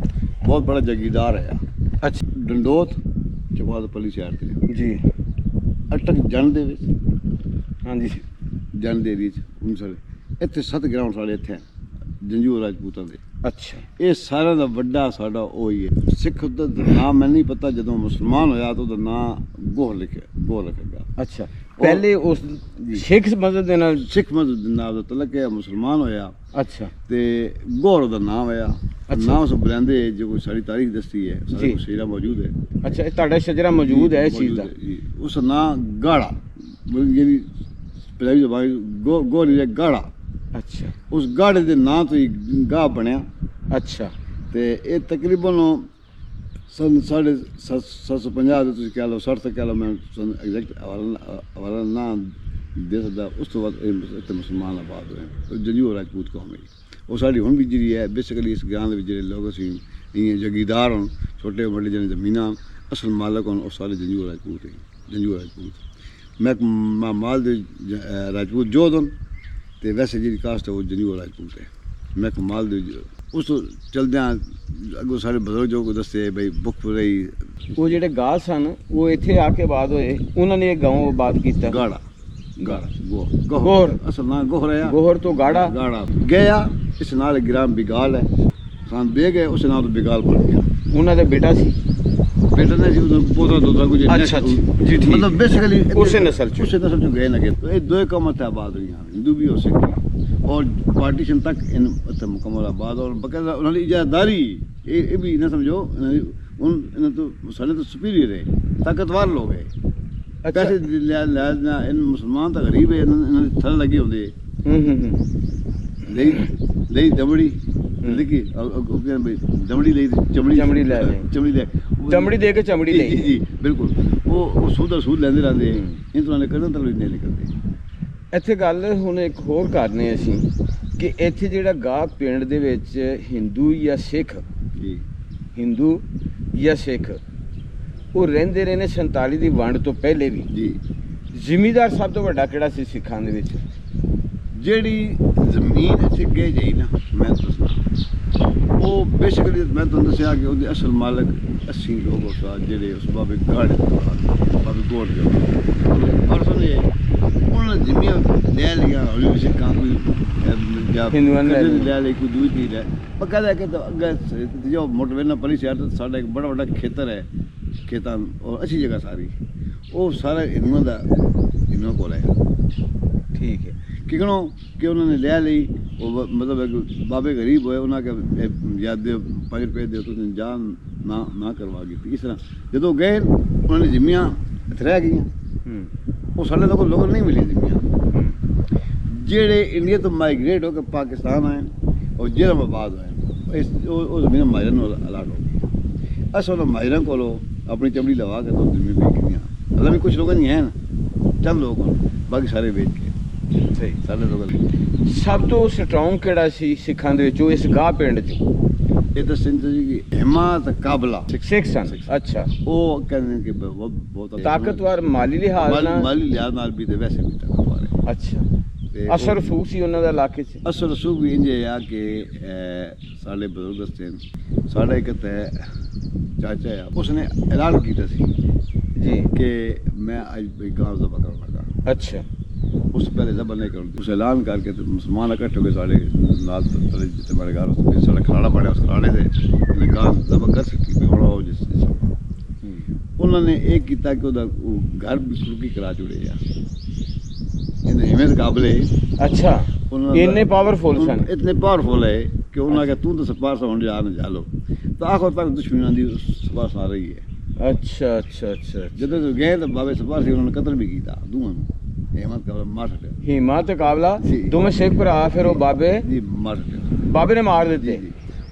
ਬਹੁਤ ਬੜਾ ਜਗੀਦਾਰ ਹੈ
ਅੱਛਾ
ਡੰਡੋਤ ਚਵਾਦਪੱਲੀ ਸ਼ਹਿਰ ਤੇ
ਜੀ
ਅਟਕ ਜਨ ਦੇ ਵਿੱਚ
ਹਾਂਜੀ
ਜਨ ਦੇ ਏਰੀਏ 'ਚ ਅੰਮ੍ਰਿਤਸਰ ਇੱਥੇ 7 ਗਰਾਊਂਡ ਸਾਡੇ ਇੱਥੇ ਜੰਜੂਰ ਰਾਜਪੂਤਾਂ ਦੇ
ਅੱਛਾ
ਇਹ ਸਾਰਿਆਂ ਦਾ ਵੱਡਾ ਸਾਡਾ ਉਹ ਹੀ ਹੈ। ਸਿੱਖ ਦਾ ਨਾਮ ਮੈਨੂੰ ਨਹੀਂ ਪਤਾ ਜਦੋਂ ਮੁਸਲਮਾਨ ਹੋਇਆ ਤਾਂ ਉਹਦਾ ਨਾਮ ਗੋਹ ਰੱਖੇਗਾ
ਅੱਛਾ ਪਹਿਲੇ ਉਸ ਸਿੱਖ ਮਜ਼ਹਬ ਦੇ ਨਾਲ
ਸਿੱਖ ਮਜ਼ਹਬ ਦੇ ਨਾਲ ਦਾ ਤਲਕ ਹੈ ਮੁਸਲਮਾਨ ਹੋਇਆ
ਅੱਛਾ
ਤੇ ਗੋਹਰ ਦਾ ਨਾਮ ਹੋਇਆ
ਅੱਛਾ।
ਨਾਮ ਸਭ ਬੁਲੰਦੇ ਜੋ ਕੋਈ ਸਾਡੀ ਤਾਰੀਖ ਦੱਸਦੀ ਹੈ
ਜੀ।
ਸਾਡੇ ਕੋਲ ਸ਼ੇਰਾ ਮੌਜੂਦ ਹੈ
ਅੱਛਾ ਇਹ ਤੁਹਾਡਾ ਸ਼ਜਰਾ ਮੌਜੂਦ ਹੈ ਇਸ ਚੀਜ਼ ਦਾ
ਜੀ। ਉਸ ਨਾਮ ਗਾੜਾ ਜਿਹੜੀ ਪੰਜਾਬੀ ਜ਼ਬਾਨ ਗੋਹ ਨਹੀਂ ਗਾੜਾ
ਅੱਛਾ
ਉਸ ਗਾੜੇ ਦੇ ਨਾਂ ਤੋਂ ਹੀ ਗਾਹ ਬਣਿਆ
ਅੱਛਾ
ਤੇ ਇਹ ਤਕਰੀਬਨ ਸਨ 750 ਦੇ ਤੁਸੀਂ ਕਹਿ ਲਓ 60 ਤੱਕ ਕਹਿ ਲਓ ਮੈਂ ਐਗਜ਼ੈਕਟ ਹਵਾਲਾ ਨਾ ਦੇ ਸਕਦਾ ਉਸ ਤੋਂ ਬਾਅਦ ਇੱਥੇ ਮੁਸਲਮਾਨ ਆਬਾਦ ਹੋਏ ਜੰਜੂਰ ਰਾਜਪੂਤ ਕੌਮ ਹੈ ਉਹ ਸਾਡੀ ਹੁਣ ਵੀ ਜਿਹੜੀ ਹੈ ਬੇਸਿਕਲੀ ਇਸ ਗਾਂ ਦੇ ਵਿੱਚ ਜਿਹੜੇ ਲੋਕ ਅਸੀਂ ਇਹ ਜਗੀਦਾਰ ਹੋਣ ਛੋਟੇ ਵੱਡੇ ਜਿਹੜੇ ਜ਼ਮੀਨਾਂ ਅਸਲ ਮਾਲਕ ਹੋਣ ਉਹ ਸਾਰੇ ਜੰਜੂਰ ਰਾਜਪੂਤ ਹੈ ਜੰਜੂਰ ਰਾਜਪੂਤ ਮੈਂ ਮਾਲ ਦੇ ਰਾਜਪੂਤ ਜੋਧਨ ਤੇ ਵੈਸੇ ਜਿਹੜੀ ਕਾਸਟ ਹੈ ਉਹ ਜੰਜੂਰ ਰਾਜਪੂਤ ਹੈ ਮੈਂ ਕਮਾਲ ਦੇ ਉਸ ਤੋਂ ਚਲਦਿਆਂ ਅੱਗੋਂ ਸਾਡੇ ਬਜ਼ੁਰਗ ਜੋ ਕੋ ਦੱਸੇ ਬਈ ਭੁੱਖ ਰਹੀ
ਉਹ ਜਿਹੜੇ ਗਾਹ ਸਨ ਉਹ ਇੱਥੇ ਆ ਕੇ ਆਬਾਦ ਹੋਏ ਉਹਨਾਂ ਨੇ ਇਹ ਗਾਉਂ ਆਬਾਦ ਕੀਤਾ
ਗਾੜਾ
ਗੋਹਰ
ਅਸਲ ਨਾ ਗੋਹਰ ਹੈ
ਗੋਹਰ ਤੋਂ ਗਾੜਾ
ਗਿਆ ਇਸ ਨਾਲ ਗ੍ਰਾਮ ਬਿਗਾਲ ਹੈ ਸਾਂ ਦੇ ਗਏ ਉਸ ਨਾਲ ਬਿਗਾਲ ਬਣ ਗਿਆ
ਉਹਨਾਂ ਦਾ ਬੇਟਾ ਸੀ
ਬੇਟਾ ਨੇ ਸੀ ਉਹਦਾ ਪੋਤਾ ਦੋਤਾ ਕੁਝ
ਅੱਛਾ ਜੀ ਠੀਕ
ਮਤਲਬ ਬੇਸਿਕਲੀ
ਉਸੇ ਨਸਲ ਚ
ਗਏ ਨਾ ਕਿ ਇਹ ਦੋ ਕੌਮਾਂ ਤੇ ਆਬਾਦ ਹੋਈਆਂ ਹਿੰਦੂ ਵੀ ਹੋ ਸਕੇ और पार्टीशन तक इन मुकम्मल आबाद और बकायदा उन्होंने इजादारी ये भी ना समझो उन तो साले तो सुपीरियर है ताकतवर लोग है पैसे लिहाज ना इन मुसलमान तो गरीब है इन्होंने थल लगे होंगे ले दमड़ी देखी दमड़ी ले चमड़ी ले
चमड़ी दे के चमड़ी ले
जी बिल्कुल वो सूद लेंदे रहंदे इन तो ने करना तो नहीं निकलते
ਇੱਥੇ ਗੱਲ ਹੁਣ ਇੱਕ ਹੋਰ ਕਰਨੇ ਅਸੀਂ ਕਿ ਇੱਥੇ ਜਿਹੜਾ ਗਾਹ ਪਿੰਡ ਦੇ ਵਿੱਚ ਹਿੰਦੂ ਜਾਂ ਸਿੱਖ
ਜੀ
ਹਿੰਦੂ ਜਾਂ ਸਿੱਖ ਉਹ ਰਹਿੰਦੇ ਰਹੇ ਨੇ 47 ਦੀ ਵੰਡ ਤੋਂ ਪਹਿਲੇ ਵੀ
ਜੀ
ਜ਼ਿਮੀਦਾਰ ਸਭ ਤੋਂ ਵੱਡਾ ਕਿਹੜਾ ਸੀ ਸਿੱਖਾਂ ਦੇ ਵਿੱਚ
ਜਿਹੜੀ ਜ਼ਮੀਨ ਇੱਥੇ ਗਈ ਜਾਈ ਨਾ ਮੈਂ ਦੱਸਣਾ ਉਹ ਬੇਸਿਕਲੀ ਮੈਂ ਤੁਹਾਨੂੰ ਦੱਸਿਆ ਕਿ ਉਹਦੇ ਅਸਲ ਮਾਲਕ 80 ਲੋਕ ਸਾ ਜਿਹੜੇ ਉਸ ਬਾਬੇ ਗਾੜੇ ਬਾਬੇ ਗੋੜ ਦੇ ਪਰਸੋਂ ਨੇ ਉਹਨਾਂ ਨੇ ਜ਼ਮੀਨ ਲੈ ਲਿਆ ਹੌਲੀ ਸਿੱਖਾਂ ਕੋਈ
ਹਿੰਦੂਆਂ ਨੇ
ਲੈ ਲਈ ਕੋਈ ਦੂਜੀ ਚੀਜ਼ ਹੈ ਪੱਕਾ ਦਾ ਕਿ ਅੱਗੇ ਜੋ ਮੋਟਵੇਨਾ ਪਲੀ ਸ਼ਹਿਰ ਸਾਡਾ ਇੱਕ ਬੜਾ ਵੱਡਾ ਖੇਤਰ ਹੈ ਖੇਤਾਂ ਔਰ ਅੱਛੀ ਜਗ੍ਹਾ ਸਾਰੀ ਉਹ ਸਾਰਾ ਇਹਨਾਂ ਦਾ ਇਹਨਾਂ ਕੋਲ ਹੈ।
ਠੀਕ ਹੈ।
ਕਿਉਂ ਕਿ ਉਹਨਾਂ ਨੇ ਲੈ ਲਈ ਉਹ ਮਤਲਬ ਬਾਬੇ ਗਰੀਬ ਹੋਏ ਉਹਨਾਂ ਕੇ ਯਾਦ ਦੇ 5 ਰੁਪਏ ਦੇ ਤੁਸੀਂ ਜਾਨ ਨਾ ਕਰਵਾ ਗਈ। ਇਸ ਤਰ੍ਹਾਂ ਜਦੋਂ ਗਏ ਉਹਨਾਂ ਨੇ ਜ਼ਿੰਮੀਆਂ ਇੱਥੇ ਰਹਿ ਗਈਆਂ। ਉਹ ਸਾਡੇ ਲੋਕਾਂ ਨਹੀਂ ਮਿਲੀ ਜ਼ਿੰਮੀਆਂ। ਜਿਹੜੇ ਇੰਡੀਆ ਤੋਂ ਮਾਈਗ੍ਰੇਟ ਹੋ ਕੇ ਪਾਕਿਸਤਾਨ ਆਏ ਔਰ ਜਲਾਲਾਬਾਦ ਆਏ ਉਹ ਜ਼ਮੀਨਾਂ ਮਾਇਰਾਂ ਨੂੰ ਅਲਾਟ ਹੋ ਗਈ। ਅਸਾਂ ਉਹਨਾਂ ਮਾਇਰਾਂ ਕੋਲੋਂ ਆਪਣੀ ਚਮੜੀ ਲਵਾ ਕੇ ਤੋਂ ਜ਼ਮੀਨ ਵੇਚੀਆਂ। ਹਾਲਾਂਕਿ ਕੁਝ ਲੋਕਾਂ ਨਹੀਂ ਹਨ, ਚੰਦ ਲੋਕ ਬਾਕੀ ਸਾਰੇ ਵੇਚ ਕੇ।
ਸਹੀ।
ਸਾਡੇ ਲੋਕਾਂ
ਸਭ ਤੋਂ ਸਟਰੋਂਗ ਕਿਹੜਾ ਸੀ ਸਿੱਖਾਂ ਦੇ ਵਿੱਚੋਂ ਇਸ ਗਾਹ ਪਿੰਡ 'ਚ?
ਇਹ ਤਾਂ ਸਿੰਧ ਜੀ ਕਿ ਹਿਮਾਤ ਕਾਬਲਾ
ਸਿੱਖ ਸਨ। ਅੱਛਾ।
ਉਹ ਕਹਿੰਦੇ ਕਿ ਬਹੁਤ
ਤਾਕਤਵਰ ਮਾਲੀ ਲਿਹਾਜ਼ ਨਾਲ?
ਮਾਲੀ ਲਿਹਾਜ਼ ਨਾਲ ਵੀ ਤੇ ਵੈਸੇ ਵੀ ਤਾਕਤਵਰ ਹੈ।
ਅੱਛਾ। ਅਸਰ ਰਸੂਖ ਸੀ ਉਹਨਾਂ ਦਾ ਇਲਾਕੇ 'ਚ?
ਅਸਰ ਰਸੂਖ ਵੀ ਇੰਜੇ ਆ ਕਿ ਸਾਡੇ ਬਜ਼ੁਰਗ ਦੱਸਦੇ ਸਾਡਾ ਇੱਕ ਤਾਂ ਚਾਚਾ ਆ ਉਸਨੇ ਐਲਾਨ ਕੀਤਾ ਸੀ
ਜੀ
ਕਿ ਮੈਂ ਅੱਜ ਗਾਂ ਜ਼ਬਾ ਕਰਨ ਲੱਗਾ।
ਅੱਛਾ।
ਉਸ ਪਹਿਲੇ ਜ਼ਬਾ ਨਹੀਂ ਕਰਨ ਉਸ ਐਲਾਨ ਕਰਕੇ ਤੇ ਮੁਸਲਮਾਨ ਇਕੱਠੇ ਹੋ ਕੇ ਸਾਡੇ ਨਾਲ ਤਲੇ ਜਿੱਥੇ ਮੇਰੇ ਘਰ ਉਸ ਸਾਡਾ ਖਰਾੜਾ ਬਣਿਆ ਉਸ ਖਰਾੜੇ ਦੇ ਇਹਨੇ ਗਾਂ ਜ਼ਬਾ ਕਰ ਸਕੀ ਵੀ ਹੁਣ ਉਹ ਜਿਸ ਉਹਨਾਂ ਨੇ ਇਹ ਕੀਤਾ ਕਿ ਉਹਦਾ ਘਰ ਬਿਸਲੂਕੀ ਕਰਾ ਚੁੜੇ ਆ ਇਹਨੇ ਹਿੰਮਤ ਕਾਬਲੇ।
ਅੱਛਾ। ਇੰਨੇ ਪਾਵਰਫੁਲ ਸਨ? ਇਤਨੇ
ਪਾਵਰਫੁਲ ਹੈ ਕਿ ਉਹਨਾਂ ਕੇ ਤੂੰ ਤਾਂ ਸਪਾਰਸ ਹੋਣ ਜਾ ਨਾ ਚਾਲੋ ਤਾਂ ਆਖਰ ਤੱਕ ਦੁਸ਼ਮਣਾਂ ਦੀ ਸਪਾਰਸ ਆ ਰਹੀ ਹੈ।
ਅੱਛਾ ਅੱਛਾ ਅੱਛਾ।
ਜਦੋਂ ਗਏ ਤਾਂ ਬਾਬੇ ਸਪਾਰਸ ਉਹਨਾਂ ਨੇ ਕਤਲ ਵੀ ਕੀਤਾ ਦੋਵਾਂ ਨੂੰ। ਹਿੰਮਤ ਕਾਬਲਾ ਮਾਰ ਛੱਡਿਆ।
ਹਿੰਮਤ ਕਾਬਲਾ ਦੋਵੇਂ ਸਿੱਖ ਭਰਾ ਫਿਰ ਉਹ ਬਾਬੇ
ਜੀ ਮਾਰ ਛੱਡਿਆ।
ਬਾਬੇ ਨੇ ਮਾਰ ਦਿੱਤੇ?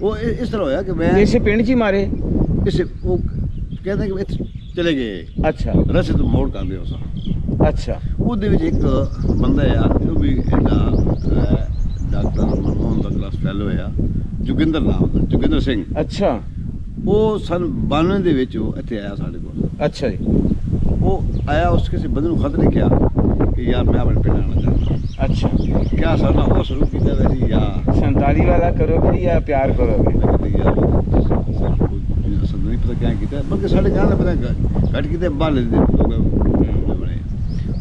ਉਹ ਇਸ ਤਰ੍ਹਾਂ ਹੋਇਆ ਕਿ ਮੈਂ
ਇਸੇ ਪਿੰਡ 'ਚ ਹੀ ਮਾਰੇ?
ਇਸੇ ਉਹ ਕਹਿੰਦੇ ਕਿ ਇੱਥੇ ਚਲੇ ਗਏ।
ਅੱਛਾ।
ਰਸਤੇ ਤੋਂ ਮੋੜ ਕਰਦੇ ਉਸ
ਅੱਛਾ।
ਉਹਦੇ ਵਿੱਚ ਇੱਕ ਬੰਦਾ ਆ ਉਹ ਵੀ ਇਹਦਾ ਡਾਕਟਰ ਮਨਮੋਹਨ ਦਾ ਕਲਾਸ ਫੈਲੋ ਆ ਜੋਗਿੰਦਰ ਨਾਮ ਦਾ ਜੋਗਿੰਦਰ ਸਿੰਘ।
ਅੱਛਾ।
ਉਹ ਸਨ 92 ਦੇ ਵਿੱਚ ਉਹ ਇੱਥੇ ਆਇਆ ਸਾਡੇ ਕੋਲ।
ਅੱਛਾ ਜੀ।
ਉਹ ਆਇਆ ਉਸ ਕਿਸੇ ਬੰਦੇ ਨੂੰ ਖਤ ਲਿਖਿਆ ਕਿ ਯਾਰ ਮੈਂ ਆਪਣੇ ਪਿੰਡ ਆਉਣਾ ਚਾਹੁੰਦਾ।
ਅੱਛਾ।
ਕਿਆ ਸਾਡਾ ਉਹ ਸ਼ੁਰੂ ਕੀਤਾ ਵੈਸੀ ਜਾਂ
47 ਵਾਲਾ ਕਰੋਗੇ ਜਾਂ ਪਿਆਰ ਕਰੋਗੇ?
ਨਹੀਂ ਪਤਾ ਕਿਆ ਕੀਤਾ ਬਲਕਿ ਸਾਡੇ ਜਾਣ ਪਤਾ ਘੱਟ ਕਿਤੇ ਬਾਹਰ ਦੇ ਲੋਕ ਬਣੇ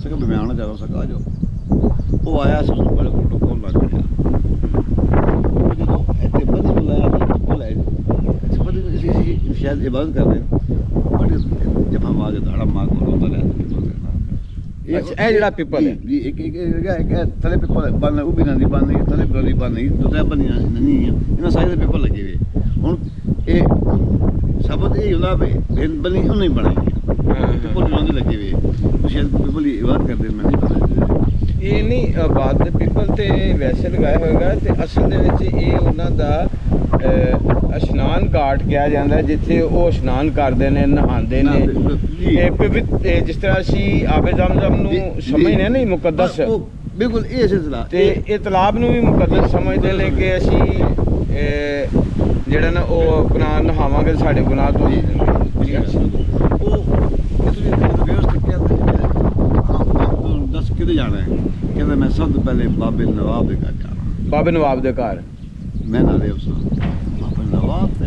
ਸਕ ਮੈਂ ਆਉਣਾ ਚਾਹੁੰਦਾ ਸਕ ਆ ਜਾਓ। ਉਹ ਆਇਆ ਸਭ ਤੋਂ ਪਹਿਲੇ ਪ੍ਰੋਟੋਕੋਲ ਲੱਗ ਗਿਆ। ਉਹ ਜਦੋਂ ਇੱਥੇ ਬੰਦੇ ਬੁਲਾਇਆ ਪ੍ਰੋਟੋਕੋਲ ਹੈ ਅਸੀਂ ਸ਼ਾਇਦ ਇਬਾਦਤ ਕਰ ਰਹੇ ਬਟ ਜਬ ਹਮ ਆਗੇ ਧਾੜਾ ਮਾਰ ਕੋਲ ਹੁੰਦਾ ਰਿਹਾ।
ਅੱਛਾ। ਇਹ ਜਿਹੜਾ ਪਿੱਪਲ ਹੈ
ਜੀ ਇੱਕ ਥਲੇ ਪਿੱਪਲ ਬੰਨ ਉਹ ਵੀ ਨਹੀਂ ਬੰਨ ਨਹੀਂ ਥਲੇ ਪਿੱਪਲ ਬੰਨ ਨਹੀਂ ਦੂਸਰਾ ਬੰਨ ਨਹੀਂ ਇਹਨਾਂ ਸਾਰੇ ਦੇ ਪਿੱਪਲ ਲੱਗੇ ਹੋਏ ਹੁਣ ਇਹ ਸਬਦ ਇਹ ਹੁੰਦਾ ਵੀ ਬਣੀ ਉਹ ਨਹੀਂ ਬਣਾਈ ਪਿੱਪਲ ਲਾਉਂਦੇ ਲੱਗੇ ਹੋਏ ਸ਼ਾਇਦ ਪਿੱਪਲ ਦੀ ਇਬਾਦਤ ਕਰਦੇ ਮੈਂ ਨਹੀਂ ਪਤਾ।
ਇਹ ਨਹੀਂ ਬਾਤ ਦੇ ਪਿੱਪਲ ਤੇ ਵੈਸੇ ਲਗਾਇਆ ਹੋਏਗਾ ਤੇ ਅਸਲ ਦੇ ਵਿੱਚ ਇਹ ਉਹਨਾਂ ਦਾ ਇਸ਼ਨਾਨ ਘਾਟ ਕਿਹਾ ਜਾਂਦਾ ਜਿੱਥੇ ਉਹ ਇਸ਼ਨਾਨ ਕਰਦੇ ਨੇ ਨਹਾਉਂਦੇ ਨੇ। ਇਹ ਜਿਸ ਤਰ੍ਹਾਂ ਅਸੀਂ ਆਬੇ ਜ਼ਮਜ਼ਮ ਨੂੰ ਸਮਝਦੇ ਨਹੀਂ ਮੁਕੱਦਸ
ਬਿਲਕੁਲ ਇਹ ਸਿਲਸਿਲਾ
ਤੇ ਇਹ ਤਲਾਬ ਨੂੰ ਵੀ ਮੁਕੱਦਸ ਸਮਝਦੇ ਨੇ ਕਿ ਅਸੀਂ ਜਿਹੜਾ ਨਾ ਉਹ ਆਪਣਾ ਨਹਾਵਾਂਗੇ ਸਾਡੇ ਗੁਨਾਹ ਤੋਂ ਉਹ ਦੱਸ ਕਿਤੇ ਜਾਣਾ ਹੈ ਕਹਿੰਦਾ ਮੈਂ ਸਭ ਤੋਂ ਪਹਿਲੇ ਬਾਬੇ ਨਵਾਬ ਦੇ ਘਰ ਜਾਣਾ। ਬਾਬੇ ਨਵਾਬ ਦੇ ਘਰ ਮੈਂ ਨਾਲ ਉਸ ਬਾਬੇ ਨਵਾਬ ਤੇ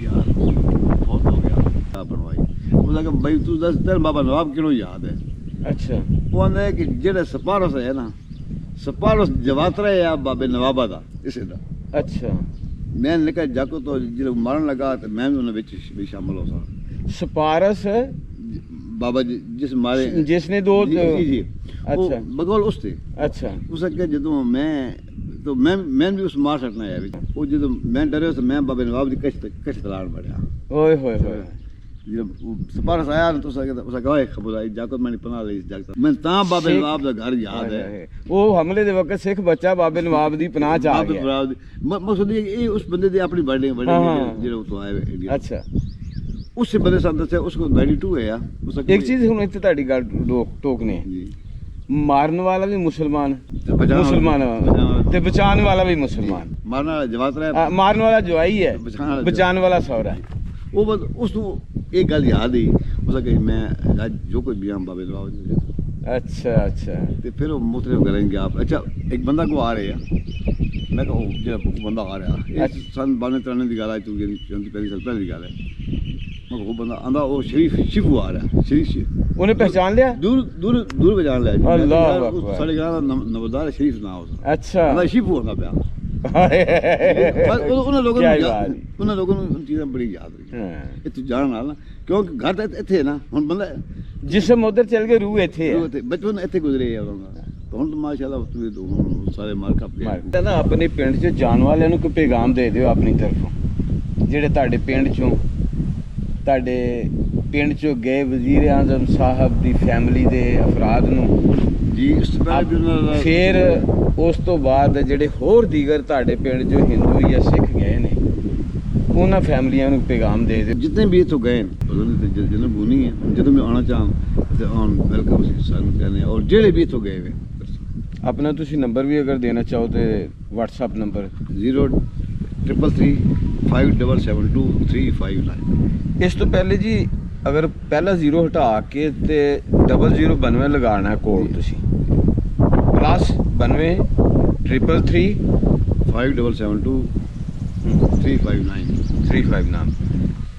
ਯਾਰ ਬਹੁਤ ਹੋ ਗਿਆ ਬਣਵਾਈ ਉਹਦਾ ਕਿ ਬਈ ਤੂੰ ਦੱਸ ਤੈਨੂੰ ਬਾਬਾ ਨਵਾਬ ਕਿਹਨੂੰ ਯਾਦ ਹੈ? ਅੱਛਾ। ਉਹ ਆਂਦਾ ਕਿ ਜਿਹੜੇ ਸਪਾਰਸ ਹੈ ਨਾ ਸਪਾਰਸ ਜਵਾਤਰਾ ਆ ਬਾਬੇ ਨਵਾਬਾ ਦਾ ਇਸੇ ਦਾ। ਅੱਛਾ। ਮੈਂ ਨਿਕਲ ਜਾਕੋ ਤੋਂ ਜਦੋਂ ਮਾਰਨ ਲੱਗਾ ਤੇ ਮੈਂ ਵੀ ਉਹਨਾਂ ਵਿੱਚ ਵੀ ਸ਼ਾਮਲ ਹੋ ਸਾਂ। ਸਪਾਰਸ ਬਾਬਾ ਜੀ ਜਿਸ ਮਾਰੇ ਜਿਸਨੇ ਦੋ ਜੀ ਅੱਛਾ ਬਗੌਲ ਉਸ ਤੇ। ਅੱਛਾ। ਉਸ ਅੱਗੇ ਜਦੋਂ ਮੈਂ ਵੀ ਉਸ ਮਾਰ ਸਕਣਾ ਹੈ ਉਹ ਜਦੋਂ ਮੈਂ ਡਰਿਆ ਤਾਂ ਮੈਂ ਬਾਬੇ ਨਵਾਬ ਦੀ ਕਸ਼ ਤਲਾਣ ਬੜਿਆ। ਓਏ ਹੋਏ ਹੋਏ ਜਦੋਂ ਸਪਾਰਸ ਆਇਆ ਤਾਂ ਉਸ ਕਹੇ ਖਬਰ ਆਈ ਜਾਕੋ ਮੈਂ ਪਨਾ ਲਈ ਜਾਕੋ ਮੈਂ ਤਾਂ ਬਾਬੇ ਨਵਾਬ ਦਾ ਘਰ ਯਾਦ ਹੈ। ਉਹ ਹਮਲੇ ਦੇ ਵਕਤ ਸਿੱਖ ਬੱਚਾ ਬਾਬੇ ਨਵਾਬ ਦੀ ਪਨਾਹ ਚ ਆ ਗਿਆ। ਮਕਸਦ ਇਹ ਉਸ ਬੰਦੇ ਦੇ ਆਪਣੀ ਬਰਡੇ ਜਿਹੜਾ ਉਤੋਂ ਆਏ ਇੰਡੀਆ। ਅੱਛਾ। ਉਸ ਬੰਦੇ ਸਾਨੂੰ ਦੱਸਿਆ ਉਸ ਕੋਲ 92 ਹੈ ਆ। ਇੱਕ ਚੀਜ਼ ਹੁਣ ਇੱਥੇ ਤੁਹਾਡੀ ਗੱਲ ਟੋਕਨੇ ਮਾਰਨ ਵਾਲਾ ਵੀ ਮੁਸਲਮਾਨ ਤੇ ਬਚਾਉਣ ਵਾਲਾ ਵੀ ਮੁਸਲਮਾਨ। ਮਾਰਨ ਵਾਲਾ ਜਵਾਤਰਾ ਮਾਰਨ ਵਾਲਾ ਜਵਾਈ ਹੈ ਬਚਾਉਣ ਵਾਲਾ ਸਹੁਰਾ। ਉਹ ਉਸ ਨੂੰ ਇਹ ਗੱਲ ਯਾਦ ਹੀ ਉਸ ਕਿ ਮੈਂ ਜੋ ਕੋਈ ਵੀ ਬਾਬੇ ਨਵਾਬ। ਅੱਛਾ ਅੱਛਾ। ਤੇ ਫਿਰ ਉਹ ਮੁਤਲਬ ਕਰਾਂਗੇ ਆਪ। ਅੱਛਾ ਇੱਕ ਬੰਦਾ ਕੋ ਆ ਰਹੇ ਆ ਮੈਂ ਕਿਹਾ ਉਹ ਜਿਹੜਾ ਬੰਦਾ ਆ ਰਿਹਾ ਸਨ 92 ਦੀ ਗੱਲ ਆ ਤੂੰ ਪਹਿਲੀ ਸਾਲ ਪਹਿਲੀ ਗੱਲ ਹੈ ਉਹ ਬੰਦਾ ਆਂਦਾ ਉਹ ਸ਼ਰੀਫ ਸ਼ਿਫੂ ਆ ਰਿਹਾ ਸ਼ਰੀਫ ਉਹਨੇ ਪਹਿਚਾਨ ਲਿਆ ਦੂਰ ਪਹਿਚਾਨ ਲਿਆ। ਅੱਲਾਹ ਸਾਡੇ ਘਰ ਦਾ ਨਵਦਾਰ ਸ਼ਰੀਫ ਨਾ ਹੋ। ਅੱਛਾ। ਆਂਦਾ ਸ਼ਿਫੂ ਹੁੰਦਾ ਪਿਆ
ਪਰ ਉਹਨਾਂ ਲੋਕਾਂ
ਕਿਆ
ਨੂੰ
ਬਾਤ ਹੈ।
ਉਹਨਾਂ ਲੋਕਾਂ ਨੂੰ ਚੀਜ਼ਾਂ ਬੜੀ ਯਾਦ ਰਹੀਆਂ
ਹਾਂ
ਇਹ ਤੂੰ ਜਾਣ ਨਾਲ ਨਾ ਕਿਉਂਕਿ ਘਰ ਤਾਂ ਇੱਥੇ ਹੈ ਨਾ ਹੁਣ ਬੰਦਾ
ਜਿਸਮ ਉਧਰ ਚਲ ਗਏ ਰੂਹ ਇੱਥੇ ਹੈ
ਬਚਪਨ ਇੱਥੇ ਗੁਜ਼ਰੇ ਆ ਉਹਨਾਂ ਦਾ ਹੁਣ ਤਾਂ ਮਾਸ਼ਾਅੱਲਾ ਹੁਣ ਸਾਰੇ ਮਾਰ ਖੱਪ ਗਏ
ਤਾਂ ਨਾ ਆਪਣੇ ਪਿੰਡ 'ਚ ਜਾਣ ਵਾਲਿਆਂ ਨੂੰ ਕੋਈ ਪੈਗਾਮ ਦੇ ਦਿਓ ਆਪਣੀ ਤਰਫੋਂ ਜਿਹੜੇ ਤੁਹਾਡੇ ਪਿੰਡ 'ਚੋਂ ਗਏ ਵਜ਼ੀਰ ਆਜ਼ਮ ਸਾਹਿਬ ਦੀ ਫੈਮਿਲੀ ਦੇ ਅਫਰਾਦ ਨੂੰ
ਜੀ ਇਸ ਤੋਂ ਪਹਿਲਾਂ ਵੀ ਉਹਨਾਂ ਦਾ
ਫਿਰ ਉਸ ਤੋਂ ਬਾਅਦ ਜਿਹੜੇ ਹੋਰ ਦੀਗਰ ਤੁਹਾਡੇ ਪਿੰਡ 'ਚੋਂ ਹਿੰਦੂ ਜਾਂ ਸਿੱਖ ਗਏ ਨੇ ਉਹਨਾਂ ਫੈਮਲੀਆਂ ਨੂੰ ਪੈਗਾਮ ਦੇ ਦਿਓ
ਜਿੰਨੇ ਵੀ ਇੱਥੋਂ ਗਏ ਨੇ ਜਨਮ ਭੂਮੀ ਹੈ ਜਦੋਂ ਮੈਂ ਆਉਣਾ ਚਾਹਾਂ ਤੇ ਆਉਣ ਵੈਲਕਮ ਸੀ ਸਾਨੂੰ ਕਹਿੰਦੇ ਔਰ ਜਿਹੜੇ ਵੀ ਇੱਥੋਂ ਗਏ ਵੇ
ਆਪਣਾ ਤੁਸੀਂ ਨੰਬਰ ਵੀ ਅਗਰ ਦੇਣਾ ਚਾਹੋ ਤੇ WhatsApp ਨੰਬਰ
03332772
ਇਸ ਤੋਂ ਪਹਿਲੇ ਜੀ ਅਗਰ ਪਹਿਲਾ 0 ਹਟਾ ਕੇ ਤੇ 0092 ਲਗਾਉਣਾ ਹੈ ਕੋਡ ਤੁਸੀਂ +92 333
5772 359
359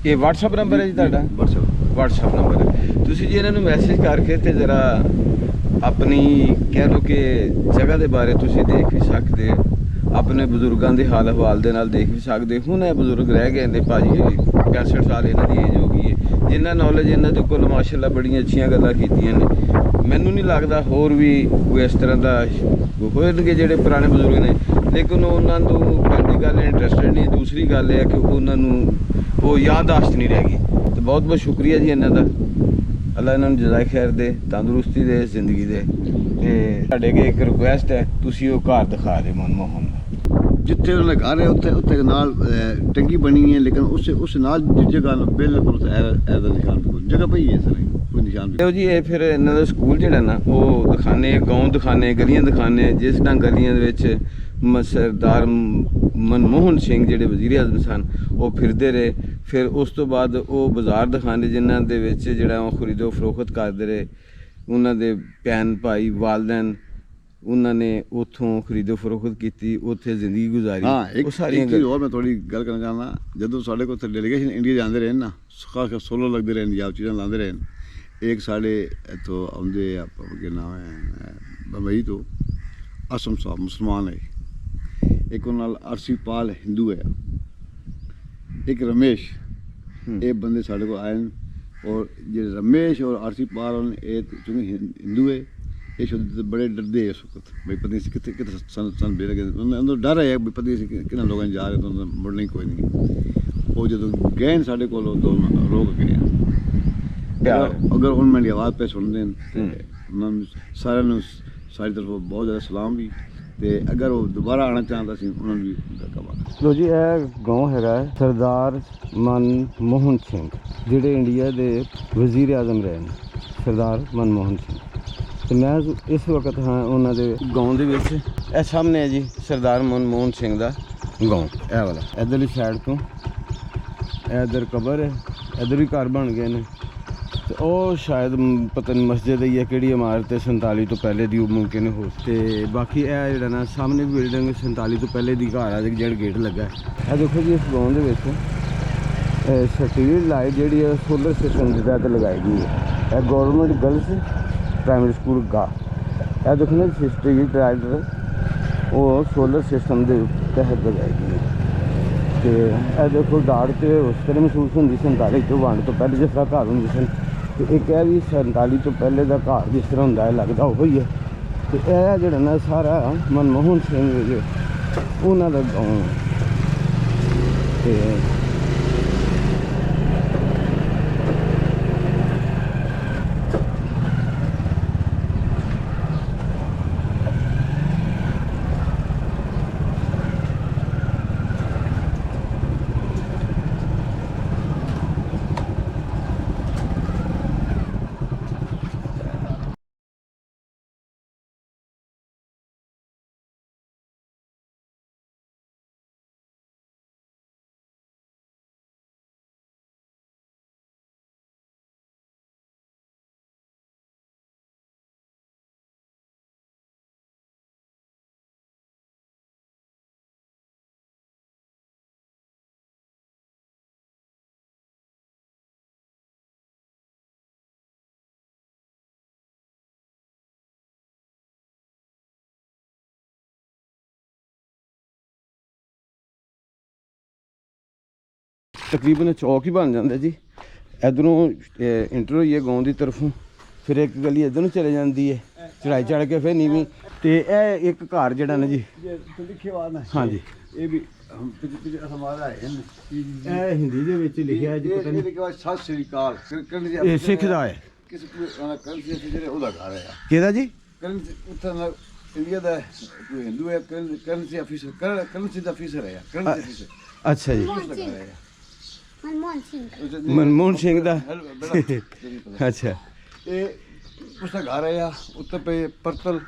ਇਹ WhatsApp ਨੰਬਰ ਹੈ ਜੀ ਤੁਹਾਡਾ
WhatsApp
WhatsApp ਨੰਬਰ ਹੈ ਤੁਸੀਂ ਜੀ ਇਹਨਾਂ ਨੂੰ ਮੈਸੇਜ ਕਰਕੇ ਤੇ ਜ਼ਰਾ ਆਪਣੀ ਕਹਿ ਲਓ ਕਿ ਜਗ੍ਹਾ ਦੇ ਬਾਰੇ ਤੁਸੀਂ ਦੇਖ ਵੀ ਸਕਦੇ ਆਪਣੇ ਬਜ਼ੁਰਗਾਂ ਦੇ ਹਾਲ ਹਵਾਲ ਦੇ ਨਾਲ ਦੇਖ ਵੀ ਸਕਦੇ ਹੁਣ ਇਹ ਬਜ਼ੁਰਗ ਰਹਿ ਗਏ ਨੇ ਭਾਜੀ 65 ਸਾਲ ਇਹਨਾਂ ਦੀ ਏਜ ਹੋ ਗਈ ਹੈ ਜਿੰਨਾ ਨੌਲੇਜ ਇਹਨਾਂ ਦੇ ਕੋਲ ਮਾਸ਼ਾਅੱਲਾ ਬੜੀਆਂ ਅੱਛੀਆਂ ਗੱਲਾਂ ਕੀਤੀਆਂ ਨੇ ਮੈਨੂੰ ਨਹੀਂ ਲੱਗਦਾ ਹੋਰ ਵੀ ਕੋਈ ਇਸ ਤਰ੍ਹਾਂ ਦਾ ਹੋਣਗੇ ਜਿਹੜੇ ਪੁਰਾਣੇ ਬਜ਼ੁਰਗ ਨੇ ਲੇਕਿਨ ਉਹਨਾਂ ਨੂੰ ਪਹਿਲੀ ਗੱਲ ਇੰਟਰਸਟਡ ਨਹੀਂ ਦੂਸਰੀ ਗੱਲ ਇਹ ਹੈ ਕਿ ਉਹਨਾਂ ਨੂੰ ਉਹ ਯਾਦਾਸ਼ਤ ਨਹੀਂ ਰਹਿ ਗਈ ਤੇ ਬਹੁਤ ਬਹੁਤ ਸ਼ੁਕਰੀਆ ਜੀ ਇਹਨਾਂ ਦਾ ਅੱਲਾ ਇਹਨਾਂ ਨੂੰ ਜਜ਼ਾਏ ਖੈਰ ਦੇ ਤੰਦਰੁਸਤੀ ਦੇ ਜ਼ਿੰਦਗੀ ਦੇ ਤੇ ਤੁਹਾਡੇ ਅੱਗੇ ਇੱਕ ਰਿਕੁਐਸਟ ਹੈ ਤੁਸੀਂ ਉਹ ਘਰ ਦਿਖਾ ਦਿਓ ਮਨਮੋਹਨ ਦਾ
ਜਿੱਥੇ ਉਹਨਾਂ ਦਾ ਘਰ ਹੈ ਉੱਥੇ ਨਾਲ ਟੰਕੀ ਬਣੀ ਹੈ ਲੇਕਿਨ ਉਸ ਨਾਲ ਜਿਸ ਜਗ੍ਹਾ ਨਾਲ ਬਿਲਕੁਲ ਐਦਾ ਨਿਸ਼ਾਨ ਕੋਈ ਜਗ੍ਹਾ ਪਈ ਹੈ ਸਰ ਕੋਈ ਨਿਸ਼ਾਨ
ਇਹੋ ਜੀ ਇਹ ਫਿਰ ਇਹਨਾਂ ਦਾ ਸਕੂਲ ਜਿਹੜਾ ਨਾ ਉਹ ਦਿਖਾਣੇ ਗਾਉਂ ਦਿਖਾਣੇ ਗਲੀਆਂ ਦਿਖਾਣੇ ਜਿਸ ਤਰ੍ਹਾਂ ਗਲੀਆਂ ਦੇ ਵਿੱਚ ਸਰਦਾਰ ਮਨਮੋਹਨ ਸਿੰਘ ਜਿਹੜੇ ਵਜ਼ੀਰ ਆਜ਼ਮ ਸਨ ਉਹ ਫਿਰਦੇ ਰਹੇ ਫਿਰ ਉਸ ਤੋਂ ਬਾਅਦ ਉਹ ਬਾਜ਼ਾਰ ਦਿਖਾਣੇ ਜਿਨ੍ਹਾਂ ਦੇ ਵਿੱਚ ਜਿਹੜਾ ਉਹ ਖਰੀਦੋ ਫਰੋਖਤ ਕਰਦੇ ਰਹੇ ਉਹਨਾਂ ਦੇ ਭੈਣ ਭਾਈ ਵਾਲਦੈਨ ਉਹਨਾਂ ਨੇ ਉੱਥੋਂ ਖਰੀਦੋ ਫਰੋਖਤ ਕੀਤੀ ਉੱਥੇ ਜ਼ਿੰਦਗੀ ਗੁਜ਼ਾਰੀ
ਹਾਂ ਇੱਕ
ਉਹ ਸਾਰੀਆਂ
ਚੀਜ਼ ਹੋਰ ਮੈਂ ਥੋੜੀ ਗੱਲ ਕਰਨਾ ਚਾਹੁੰਦਾ ਜਦੋਂ ਸਾਡੇ ਕੋਲ ਡੈਲੀਗੇਸ਼ਨ ਇੰਡੀਆ ਜਾਂਦੇ ਰਹੇ ਨਾ ਖਾਸ ਸੋਲੋ ਲੱਗਦੇ ਰਹੇ ਜਾਂ ਚੀਜ਼ਾਂ ਲਾਉਂਦੇ ਰਹੇ ਇੱਕ ਸਾਡੇ ਇੱਥੋਂ ਆਉਂਦੇ ਆਪਾਂ ਕੀ ਨਾਮ ਹੈ ਬੰਬਈ ਤੋਂ ਅਸਮ ਸਾਹਿਬ ਮੁਸਲਮਾਨ ਹੈ ਇੱਕ ਉਹਨਾਂ ਨਾਲ ਅਰਸੀ ਪਾਲ ਹਿੰਦੂ ਹੈ ਇੱਕ ਰਮੇਸ਼ ਇਹ ਬੰਦੇ ਸਾਡੇ ਕੋਲ ਆਏ ਔਰ ਜਿਹੜੇ ਰਮੇਸ਼ ਔਰ ਅਰਸੀ ਪਾਲ ਇਹ ਚੂੰਕਿ ਹਿੰਦੂ ਹੈ ਇਹ ਸ਼ੁੱਧ ਬੜੇ ਡਰਦੇ ਇਸ ਵਕਤ ਬਈ ਪਤਾ ਨਹੀਂ ਕਿੱਥੇ ਸਨ ਬੇਰ ਗਏ ਉਹਨਾਂ ਡਰ ਹੈ ਵੀ ਪਤਾ ਨਹੀਂ ਕਿਹਨਾਂ ਲੋਕਾਂ ਜਾ ਰਹੇ ਤਾਂ ਮੁੜਨੀ ਕੋਈ ਨਹੀਂ ਉਹ ਜਦੋਂ ਗਏ ਸਾਡੇ ਕੋਲ ਉਦੋਂ ਰੋਕ ਗਏ ਅਗਰ ਉਹਨਾਂ ਮੇਰੀ ਆਵਾਜ਼ ਪੇ ਸੁਣਦੇ ਨੇ ਉਹਨਾਂ ਨੂੰ ਸਾਰਿਆਂ ਨੂੰ ਸਾਰੀ ਤਰਫੋਂ ਬਹੁਤ ਜ਼ਿਆਦਾ ਸਲਾਮ ਵੀ ਤੇ ਅਗਰ ਉਹ ਦੁਬਾਰਾ ਆਉਣਾ ਚਾਹੁੰਦਾ ਸੀ ਉਹਨਾਂ ਨੂੰ ਵੀ ਕਹਾਂਗਾ
ਲੋ ਜੀ ਇਹ ਗਾਉਂ ਹੈਗਾ ਸਰਦਾਰ ਮਨਮੋਹਨ ਸਿੰਘ ਜਿਹੜੇ ਇੰਡੀਆ ਦੇ ਵਜ਼ੀਰ ਆਜ਼ਮ ਰਹੇ ਨੇ ਸਰਦਾਰ ਮਨਮੋਹਨ ਸਿੰਘ ਤੇ ਮੈਂ ਇਸ ਵਕਤ ਹਾਂ ਉਹਨਾਂ ਦੇ ਗਾਉਂ ਦੇ ਵਿੱਚ ਇਹ ਸਾਹਮਣੇ ਹੈ ਜੀ ਸਰਦਾਰ ਮਨਮੋਹਨ ਸਿੰਘ ਦਾ ਗਾਉਂ ਇਹ ਵਾਲਾ ਇੱਧਰਲੀ ਸਾਈਡ ਤੋਂ ਇੱਧਰ ਕਬਰ ਹੈ ਇੱਧਰ ਵੀ ਘਰ ਬਣ ਗਏ ਨੇ ਤੇ ਉਹ ਸ਼ਾਇਦ ਪਤਾ ਨਹੀਂ ਮਸਜਿਦ ਹੈ ਜਾਂ ਕਿਹੜੀ ਇਮਾਰਤ ਹੈ 47 ਤੋਂ ਪਹਿਲੇ ਦੀ ਉਹ ਮੁਮਕਿਨ ਹੋ ਤੇ ਬਾਕੀ ਇਹ ਜਿਹੜਾ ਨਾ ਸਾਹਮਣੇ ਬਿਲਡਿੰਗ 47 ਤੋਂ ਪਹਿਲੇ ਦੀ ਘਰ ਆ ਜਿਹੜਾ ਗੇਟ ਲੱਗਾ ਇਹ ਦੇਖੋ ਜੀ ਇਸ ਗਾਉਂ ਦੇ ਵਿੱਚ ਸਟਰੀਟ ਲਾਈਟ ਜਿਹੜੀ ਹੈ ਸੋਲਰ ਸਿਸਟਮ ਦੇ ਤਹਿਤ ਲਗਾਈ ਗਈ ਹੈ ਇਹ ਗਵਰਨਮੈਂਟ ਗਰਲਸ ਪ੍ਰਾਇਮਰੀ ਸਕੂਲ ਗਾ ਇਹ ਦੇਖੋ ਨਾ ਸਟਰੀਟ ਲਾਈਟ ਉਹ ਸੋਲਰ ਸਿਸਟਮ ਦੇ ਤਹਿਤ ਲਗਾਈ ਗਈ ਹੈ ਤੇ ਇਹ ਦੇਖੋ ਡਾੜ ਤੇ ਉਸ ਤਰ੍ਹਾਂ ਮਹਿਸੂਸ ਹੁੰਦੀ 47 ਤੋਂ ਵੰਡ ਤੋਂ ਪਹਿਲੇ ਜਿਸ ਤਰ੍ਹਾਂ ਘਰ ਹੁੰਦੇ ਸਨ ਤੇ ਇੱਕ ਇਹ ਵੀ 47 ਤੋਂ ਪਹਿਲੇ ਦਾ ਘਰ ਜਿਸ ਤਰ੍ਹਾਂ ਹੁੰਦਾ ਹੈ ਲੱਗਦਾ ਉਹ ਹੀ ਹੈ ਤੇ ਇਹ ਜਿਹੜਾ ਨਾ ਸਾਰਾ ਮਨਮੋਹਨ ਸਿੰਘ ਉਹਨਾਂ ਦਾ ਗਾਉਂ ਤੇ ਤਕਰੀਬਨ ਚੌਕ ਹੀ ਬਣ ਜਾਂਦਾ ਜੀ। ਇਧਰੋਂ ਇੰਟਰ ਹੋਈ ਹੈ ਗਾਉਂ ਦੀ ਤਰਫੋਂ, ਫਿਰ ਇੱਕ ਗਲੀ ਇੱਧਰ ਨੂੰ ਚਲੇ ਜਾਂਦੀ ਹੈ ਚੜਾਈ ਚੜ੍ਹ ਕੇ ਫਿਰ ਨੀਵੀਂ। ਤੇ ਇਹ ਇੱਕ ਘਰ ਜਿਹੜਾ ਨਾ ਜੀ ਹਾਂਜੀ
ਇਹ ਵੀ ਪਿੱਛੇ ਹਮਾਰਾ ਹੈ
ਇਹ ਹਿੰਦੀ ਦੇ ਵਿੱਚ ਲਿਖਿਆ ਹੈ ਜੀ, ਪਤਾ ਨਹੀਂ
ਇਹਦੇ ਬਾਅਦ ਸਤਿ ਸ੍ਰੀ ਅਕਾਲ ਕਰਨ ਜੀ
ਇਹ ਸਿੱਖ ਦਾ ਹੈ।
ਕਿਸੇ ਕਰਨ ਜੀ ਜਿਹੜੇ ਉਹਦਾ ਘਰ ਹੈ
ਕਿਹਦਾ ਜੀ?
ਕਰਨ ਉੱਥੇ ਇੰਡੀਆ ਦਾ ਕੋਈ ਹਿੰਦੂ ਹੈ, ਕਰਨ ਜੀ ਅਫੀਸਰ ਕਰਨ ਜੀ ਦਾ ਅਫੀਸਰ ਹੈ, ਕਰਨ ਜੀ ਅਫੀਸਰ।
ਅੱਛਾ ਜੀ,
ਮਨਮੋਹਨ
ਮਨਮੋਹਨ ਸਿੰਘ ਦਾ। ਅੱਛਾ
ਇਹ ਉਸਦਾ ਘਰ ਹੈ ਉੱਤੇ ਪੇ ਪਰਤਲ।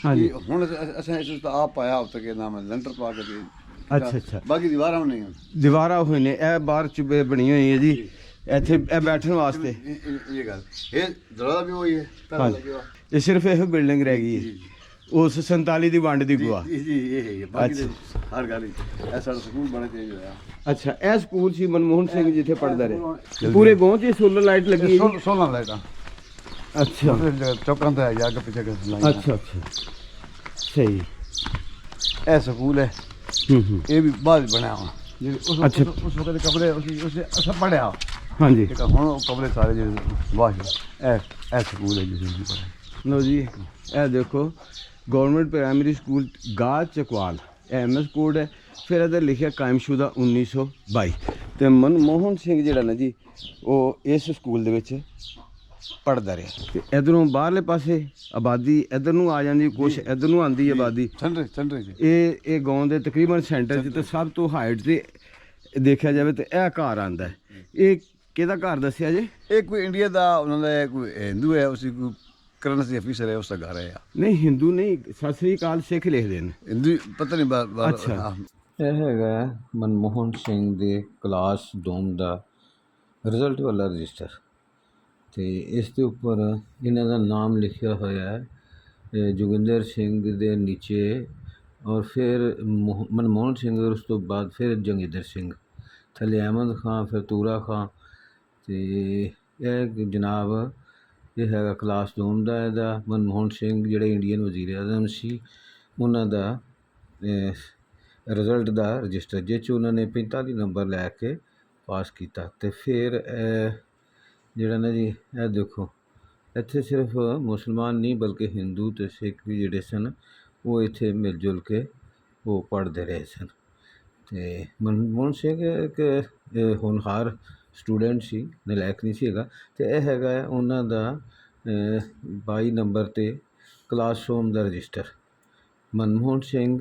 ਹਾਂਜੀ
ਹੁਣ ਅਸਾਂ ਇਸ ਦਾ ਆਪ ਪਾਇਆ ਉੱਤੇ ਕੇ ਨਾਮ ਲੈਂਟਰ ਪਾ ਕੇ ਦੇ।
ਅੱਛਾ ਅੱਛਾ,
ਬਾਕੀ ਦੀਵਾਰਾਂ ਨਹੀਂ ਹਨ।
ਦੀਵਾਰਾਂ ਹੋਏ ਨੇ, ਇਹ ਬਾਹਰ ਚੁੱਬੇ ਬਣੀ ਹੋਈ ਹੈ ਜੀ ਇੱਥੇ ਇਹ ਬੈਠਣ ਵਾਸਤੇ।
ਇਹ ਗੱਲ ਇਹ ਦਰਵਾਜ਼ਾ ਵੀ ਹੋਈ ਹੈ ਤਾਂ ਲੱਗਿਆ
ਇਹ ਸਿਰਫ ਇਹ ਬਿਲਡਿੰਗ ਰਹਿ ਗਈ ਹੈ ਉਸ 47 ਦੀ ਵੰਡ ਦੀ ਗੁਆ।
ਜੀ ਇਹ ਬਾਕੀ ਹਰ ਗੱਲ ਇਹ ਸਾਡਾ ਸਕੂਲ ਬੜਾ ਚੇਂਜ ਹੋਇਆ।
ਅੱਛਾ, ਇਹ ਸਕੂਲ ਸੀ ਮਨਮੋਹਨ ਸਿੰਘ ਜਿੱਥੇ ਪੜ੍ਹਦਾ ਰਿਹਾ। ਪੂਰੇ ਗਾਉਂ 'ਚ ਸੋਲਰ ਲਾਈਟ ਲੱਗੀ ਹੈ ਜੀ?
16 ਲਾਈਟਾਂ
ਅੱਛਾ
ਚੌਕਾਂ ਤੇ ਆ ਅੱਗੇ ਪਿੱਛੇ
ਅੱਛਾ ਅੱਛਾ, ਸਹੀ।
ਇਹ ਸਕੂਲ ਹੈ। ਇਹ ਵੀ ਬਾਅਦ ਬਣਿਆ ਹੁਣ ਜਿਹੜੇ
ਅੱਛਾ।
ਉਸ ਵਕਤ ਦੇ ਕਮਰੇ ਉਸੇ ਅਸਾਂ ਪੜਿਆ
ਹਾਂਜੀ
ਠੀਕ ਆ। ਹੁਣ ਉਹ ਕਮਰੇ ਸਾਰੇ ਜਿਹੜੇ ਵਾਹ ਇਹ ਸਕੂਲ ਹੈ ਜਿਸ ਵਿੱਚ ਪੜਿਆ।
ਲਓ ਜੀ, ਇਹ ਦੇਖੋ ਗਵਰਨਮੈਂਟ ਪ੍ਰਾਇਮਰੀ ਸਕੂਲ ਗਾਹ ਚਕਵਾਲ, MS ਕੋਡ ਹੈ। ਫਿਰ ਇਹਦਾ ਲਿਖਿਆ ਕਾਇਮਸ਼ੁਦਾ 1922। ਤੇ ਮਨਮੋਹਨ ਸਿੰਘ ਜਿਹੜਾ ਨਾ ਜੀ ਉਹ ਇਸ ਸਕੂਲ ਦੇ ਵਿੱਚ ਪੜ੍ਹਦਾ ਰਿਹਾ। ਤੇ ਇਧਰੋਂ ਬਾਹਰਲੇ ਪਾਸੇ ਆਬਾਦੀ ਇਧਰ ਨੂੰ ਆ ਜਾਂਦੀ, ਕੁਛ ਇਧਰ ਨੂੰ ਆਉਂਦੀ ਆਬਾਦੀ।
ਸੈਂਟਰ ਜੀ
ਇਹ ਗਾਉਂ ਦੇ ਤਕਰੀਬਨ ਸੈਂਟਰ 'ਚ ਤੇ ਸਭ ਤੋਂ ਹਾਈਟ ਤੇ ਦੇਖਿਆ ਜਾਵੇ ਤੇ ਇਹ ਘਰ ਆਉਂਦਾ। ਇਹ ਕਿਹਦਾ ਘਰ ਦੱਸਿਆ ਜੀ?
ਇਹ ਕੋਈ ਇੰਡੀਆ ਦਾ ਉਹਨਾਂ ਦਾ ਕੋਈ ਹਿੰਦੂ ਹੈ, ਉਸੇ ਕੋਈ ਕਰਨ ਸੀ ਅਫੀਸਰ ਹੈ, ਉਸ ਦਾ ਘਰ ਹੈ।
ਨਹੀਂ ਹਿੰਦੂ ਨਹੀਂ, ਸਤਿ ਸ੍ਰੀ ਅਕਾਲ ਸਿੱਖ ਲਿਖਦੇ ਨੇ।
ਹਿੰਦੂ ਪਤਾ ਨਹੀਂ।
ਅੱਛਾ।
ਇਹ ਹੈਗਾ ਮਨਮੋਹਨ ਸਿੰਘ ਦੇ ਕਲਾਸ ਡੋਮ ਦਾ ਰਿਜ਼ਲਟ ਵਾਲਾ ਰਜਿਸਟਰ, ਤੇ ਇਸ ਦੇ ਉੱਪਰ ਇਹਨਾਂ ਦਾ ਨਾਮ ਲਿਖਿਆ ਹੋਇਆ ਹੈ ਜੋਗਿੰਦਰ ਸਿੰਘ ਦੇ ਨੀਚੇ, ਔਰ ਫਿਰ ਮਨਮੋਹਨ ਸਿੰਘ, ਉਸ ਤੋਂ ਬਾਅਦ ਫਿਰ ਜੰਗਿੰਦਰ ਸਿੰਘ, ਥੱਲੇ ਅਹਿਮਦ ਖਾਂ, ਫਿਰ ਤੂਰਾ ਖਾਂ। ਤੇ ਇਹ ਜਨਾਬ ਇਹ ਹੈਗਾ ਕਲਾਸ ਡੋਮ ਦਾ। ਇਹਦਾ ਮਨਮੋਹਨ ਸਿੰਘ ਜਿਹੜੇ ਇੰਡੀਅਨ ਵਜ਼ੀਰ ਆਜ਼ਮ ਸੀ ਉਹਨਾਂ ਦਾ ਰਿਜ਼ਲਟ ਦਾ ਰਜਿਸਟਰ, ਜਿਸ 'ਚ ਉਹਨਾਂ ਨੇ 45 ਨੰਬਰ ਲੈ ਕੇ ਪਾਸ ਕੀਤਾ। ਤੇ ਫਿਰ ਜਿਹੜਾ ਨਾ ਜੀ ਇਹ ਦੇਖੋ ਇੱਥੇ ਸਿਰਫ ਮੁਸਲਮਾਨ ਨਹੀਂ ਬਲਕਿ ਹਿੰਦੂ ਅਤੇ ਸਿੱਖ ਵੀ ਜਿਹੜੇ ਸਨ ਉਹ ਇੱਥੇ ਮਿਲ ਜੁਲ ਕੇ ਉਹ ਪੜ੍ਹਦੇ ਰਹੇ ਸਨ। ਤੇ ਮਨਮੋਹਨ ਸਿੰਘ ਇੱਕ ਹੋਣਹਾਰ ਸਟੂਡੈਂਟ ਸੀ, ਨਲਾਇਕ ਨਹੀਂ ਸੀ ਹੈਗਾ। ਅਤੇ ਇਹ ਹੈਗਾ ਉਹਨਾਂ ਦਾ 22 ਨੰਬਰ 'ਤੇ ਕਲਾਸਰੂਮ ਦਾ ਰਜਿਸਟਰ। ਮਨਮੋਹਨ ਸਿੰਘ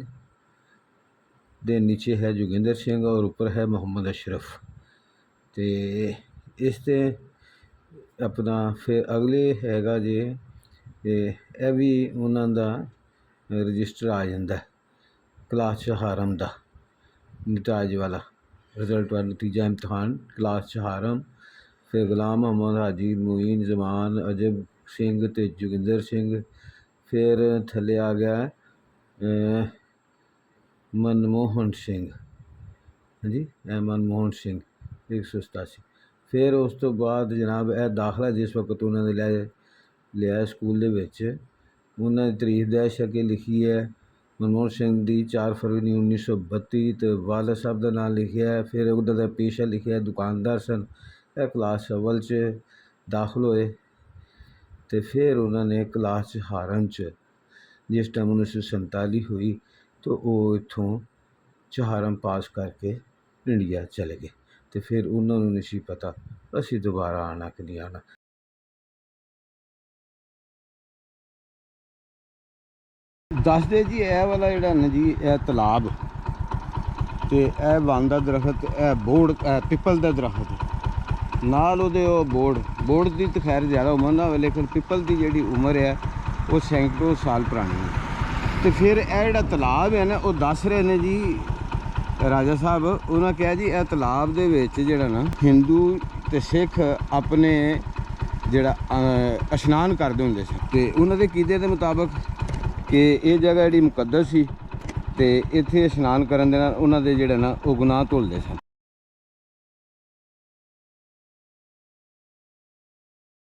ਦੇ ਨੀਚੇ ਹੈ ਜੋਗਿੰਦਰ ਸਿੰਘ ਔਰ ਉੱਪਰ ਹੈ ਮੁਹੰਮਦ ਅਸ਼ਰਫ। ਅਤੇ ਇਸ 'ਤੇ ਆਪਣਾ ਫਿਰ ਅਗਲੇ ਹੈਗਾ ਜੇ ਇਹ ਵੀ ਉਹਨਾਂ ਦਾ ਰਜਿਸਟਰ ਆ ਜਾਂਦਾ ਕਲਾਸ 'ਚ ਹਾਰਮ ਦਾ ਨਤਾਜ ਵਾਲਾ ਰਿਜ਼ਲਟ ਵਾਲਾ ਨਤੀਜਾ ਇਮਤਿਹਾਨ ਕਲਾਸ 'ਚ ਹਾਰਮ। ਫਿਰ ਗੁਲਾਮ ਮੁਹੰਮਦ ਹਾਜੀ ਮੁਈਨ ਜ਼ਮਾਨ ਅਜਬ ਸਿੰਘ ਅਤੇ ਜੋਗਿੰਦਰ ਸਿੰਘ। ਫਿਰ ਥੱਲੇ ਆ ਗਿਆ ਮਨਮੋਹਨ ਸਿੰਘ, ਹਾਂਜੀ ਇਹ ਮਨਮੋਹਨ ਸਿੰਘ 187। ਫਿਰ ਉਸ ਤੋਂ ਬਾਅਦ ਜਨਾਬ ਇਹ ਦਾਖਲਾ ਜਿਸ ਵਕਤ ਉਹਨਾਂ ਨੇ ਲਿਆ ਸਕੂਲ ਦੇ ਵਿੱਚ, ਉਹਨਾਂ ਦੀ ਤਾਰੀਖ ਦੈਸ਼ ਅੱਗੇ ਲਿਖੀ ਹੈ ਮਨਮੋਹਨ ਸਿੰਘ ਦੀ 4 ਫਰਵਰੀ 1932 ਅਤੇ ਵਾਲਦ ਸਾਹਿਬ ਦਾ ਨਾਮ ਲਿਖਿਆ ਹੈ। ਫਿਰ ਉਹਨਾਂ ਦਾ ਪੇਸ਼ਾ ਲਿਖਿਆ ਦੁਕਾਨਦਾਰ ਸਨ। ਇਹ ਕਲਾਸ ਅਵਲ 'ਚ ਦਾਖਲ ਹੋਏ ਅਤੇ ਫਿਰ ਉਹਨਾਂ ਨੇ ਕਲਾਸ 'ਚ ਹਾਰਨ 'ਚ ਜਿਸ ਟਾਈਮ 1947 ਹੋਈ ਤਾਂ ਉਹ ਇੱਥੋਂ ਚਹਾਰਮ ਪਾਸ ਕਰਕੇ ਇੰਡੀਆ ਚਲੇ ਗਏ। ਅਤੇ ਫਿਰ ਉਹਨਾਂ ਨੂੰ ਨਹੀਂ ਸੀ ਪਤਾ ਅਸੀਂ ਦੁਬਾਰਾ ਆਉਣਾ ਕਿ ਨਹੀਂ ਆਉਣਾ।
ਦੱਸਦੇ ਜੀ ਇਹ ਵਾਲਾ ਜਿਹੜਾ ਨਾ ਜੀ ਇਹ ਤਲਾਬ ਅਤੇ ਇਹ ਵਣ ਦਾ ਦਰਖਤ, ਇਹ ਬੋੜ, ਇਹ ਪਿੱਪਲ ਦਾ ਦਰਖਤ ਨਾਲ ਉਹਦੇ ਉਹ ਬੋੜ ਦੀ ਤਾਂ ਖੈਰ ਜ਼ਿਆਦਾ ਉਮਰ ਨਾ ਹੋਵੇ, ਲੇਕਿਨ ਪਿੱਪਲ ਦੀ ਜਿਹੜੀ ਉਮਰ ਹੈ ਉਹ ਸੈਂਕੜੋਂ ਸਾਲ ਪੁਰਾਣੀ ਹੈ। ਅਤੇ ਫਿਰ ਇਹ ਜਿਹੜਾ ਤਲਾਬ ਹੈ ਨਾ ਉਹ ਦੱਸ ਰਹੇ ਨੇ ਜੀ ਰਾਜਾ ਸਾਹਿਬ, ਉਹਨਾਂ ਕਿਹਾ ਜੀ ਇਹ ਤਲਾਬ ਦੇ ਵਿੱਚ ਜਿਹੜਾ ਨਾ ਹਿੰਦੂ ਅਤੇ ਸਿੱਖ ਆਪਣੇ ਜਿਹੜਾ ਇਸ਼ਨਾਨ ਕਰਦੇ ਹੁੰਦੇ ਸੀ। ਅਤੇ ਉਹਨਾਂ ਦੇ ਕੀਦੇ ਦੇ ਮੁਤਾਬਕ ਕਿ ਇਹ ਜਗ੍ਹਾ ਜਿਹੜੀ ਮੁਕੱਦਸ ਸੀ ਅਤੇ ਇੱਥੇ ਇਸ਼ਨਾਨ ਕਰਨ ਦੇ ਨਾਲ ਉਹਨਾਂ ਦੇ ਜਿਹੜੇ ਨਾ ਉਹ ਗੁਨਾਹ ਧੁੱਲਦੇ ਸਨ।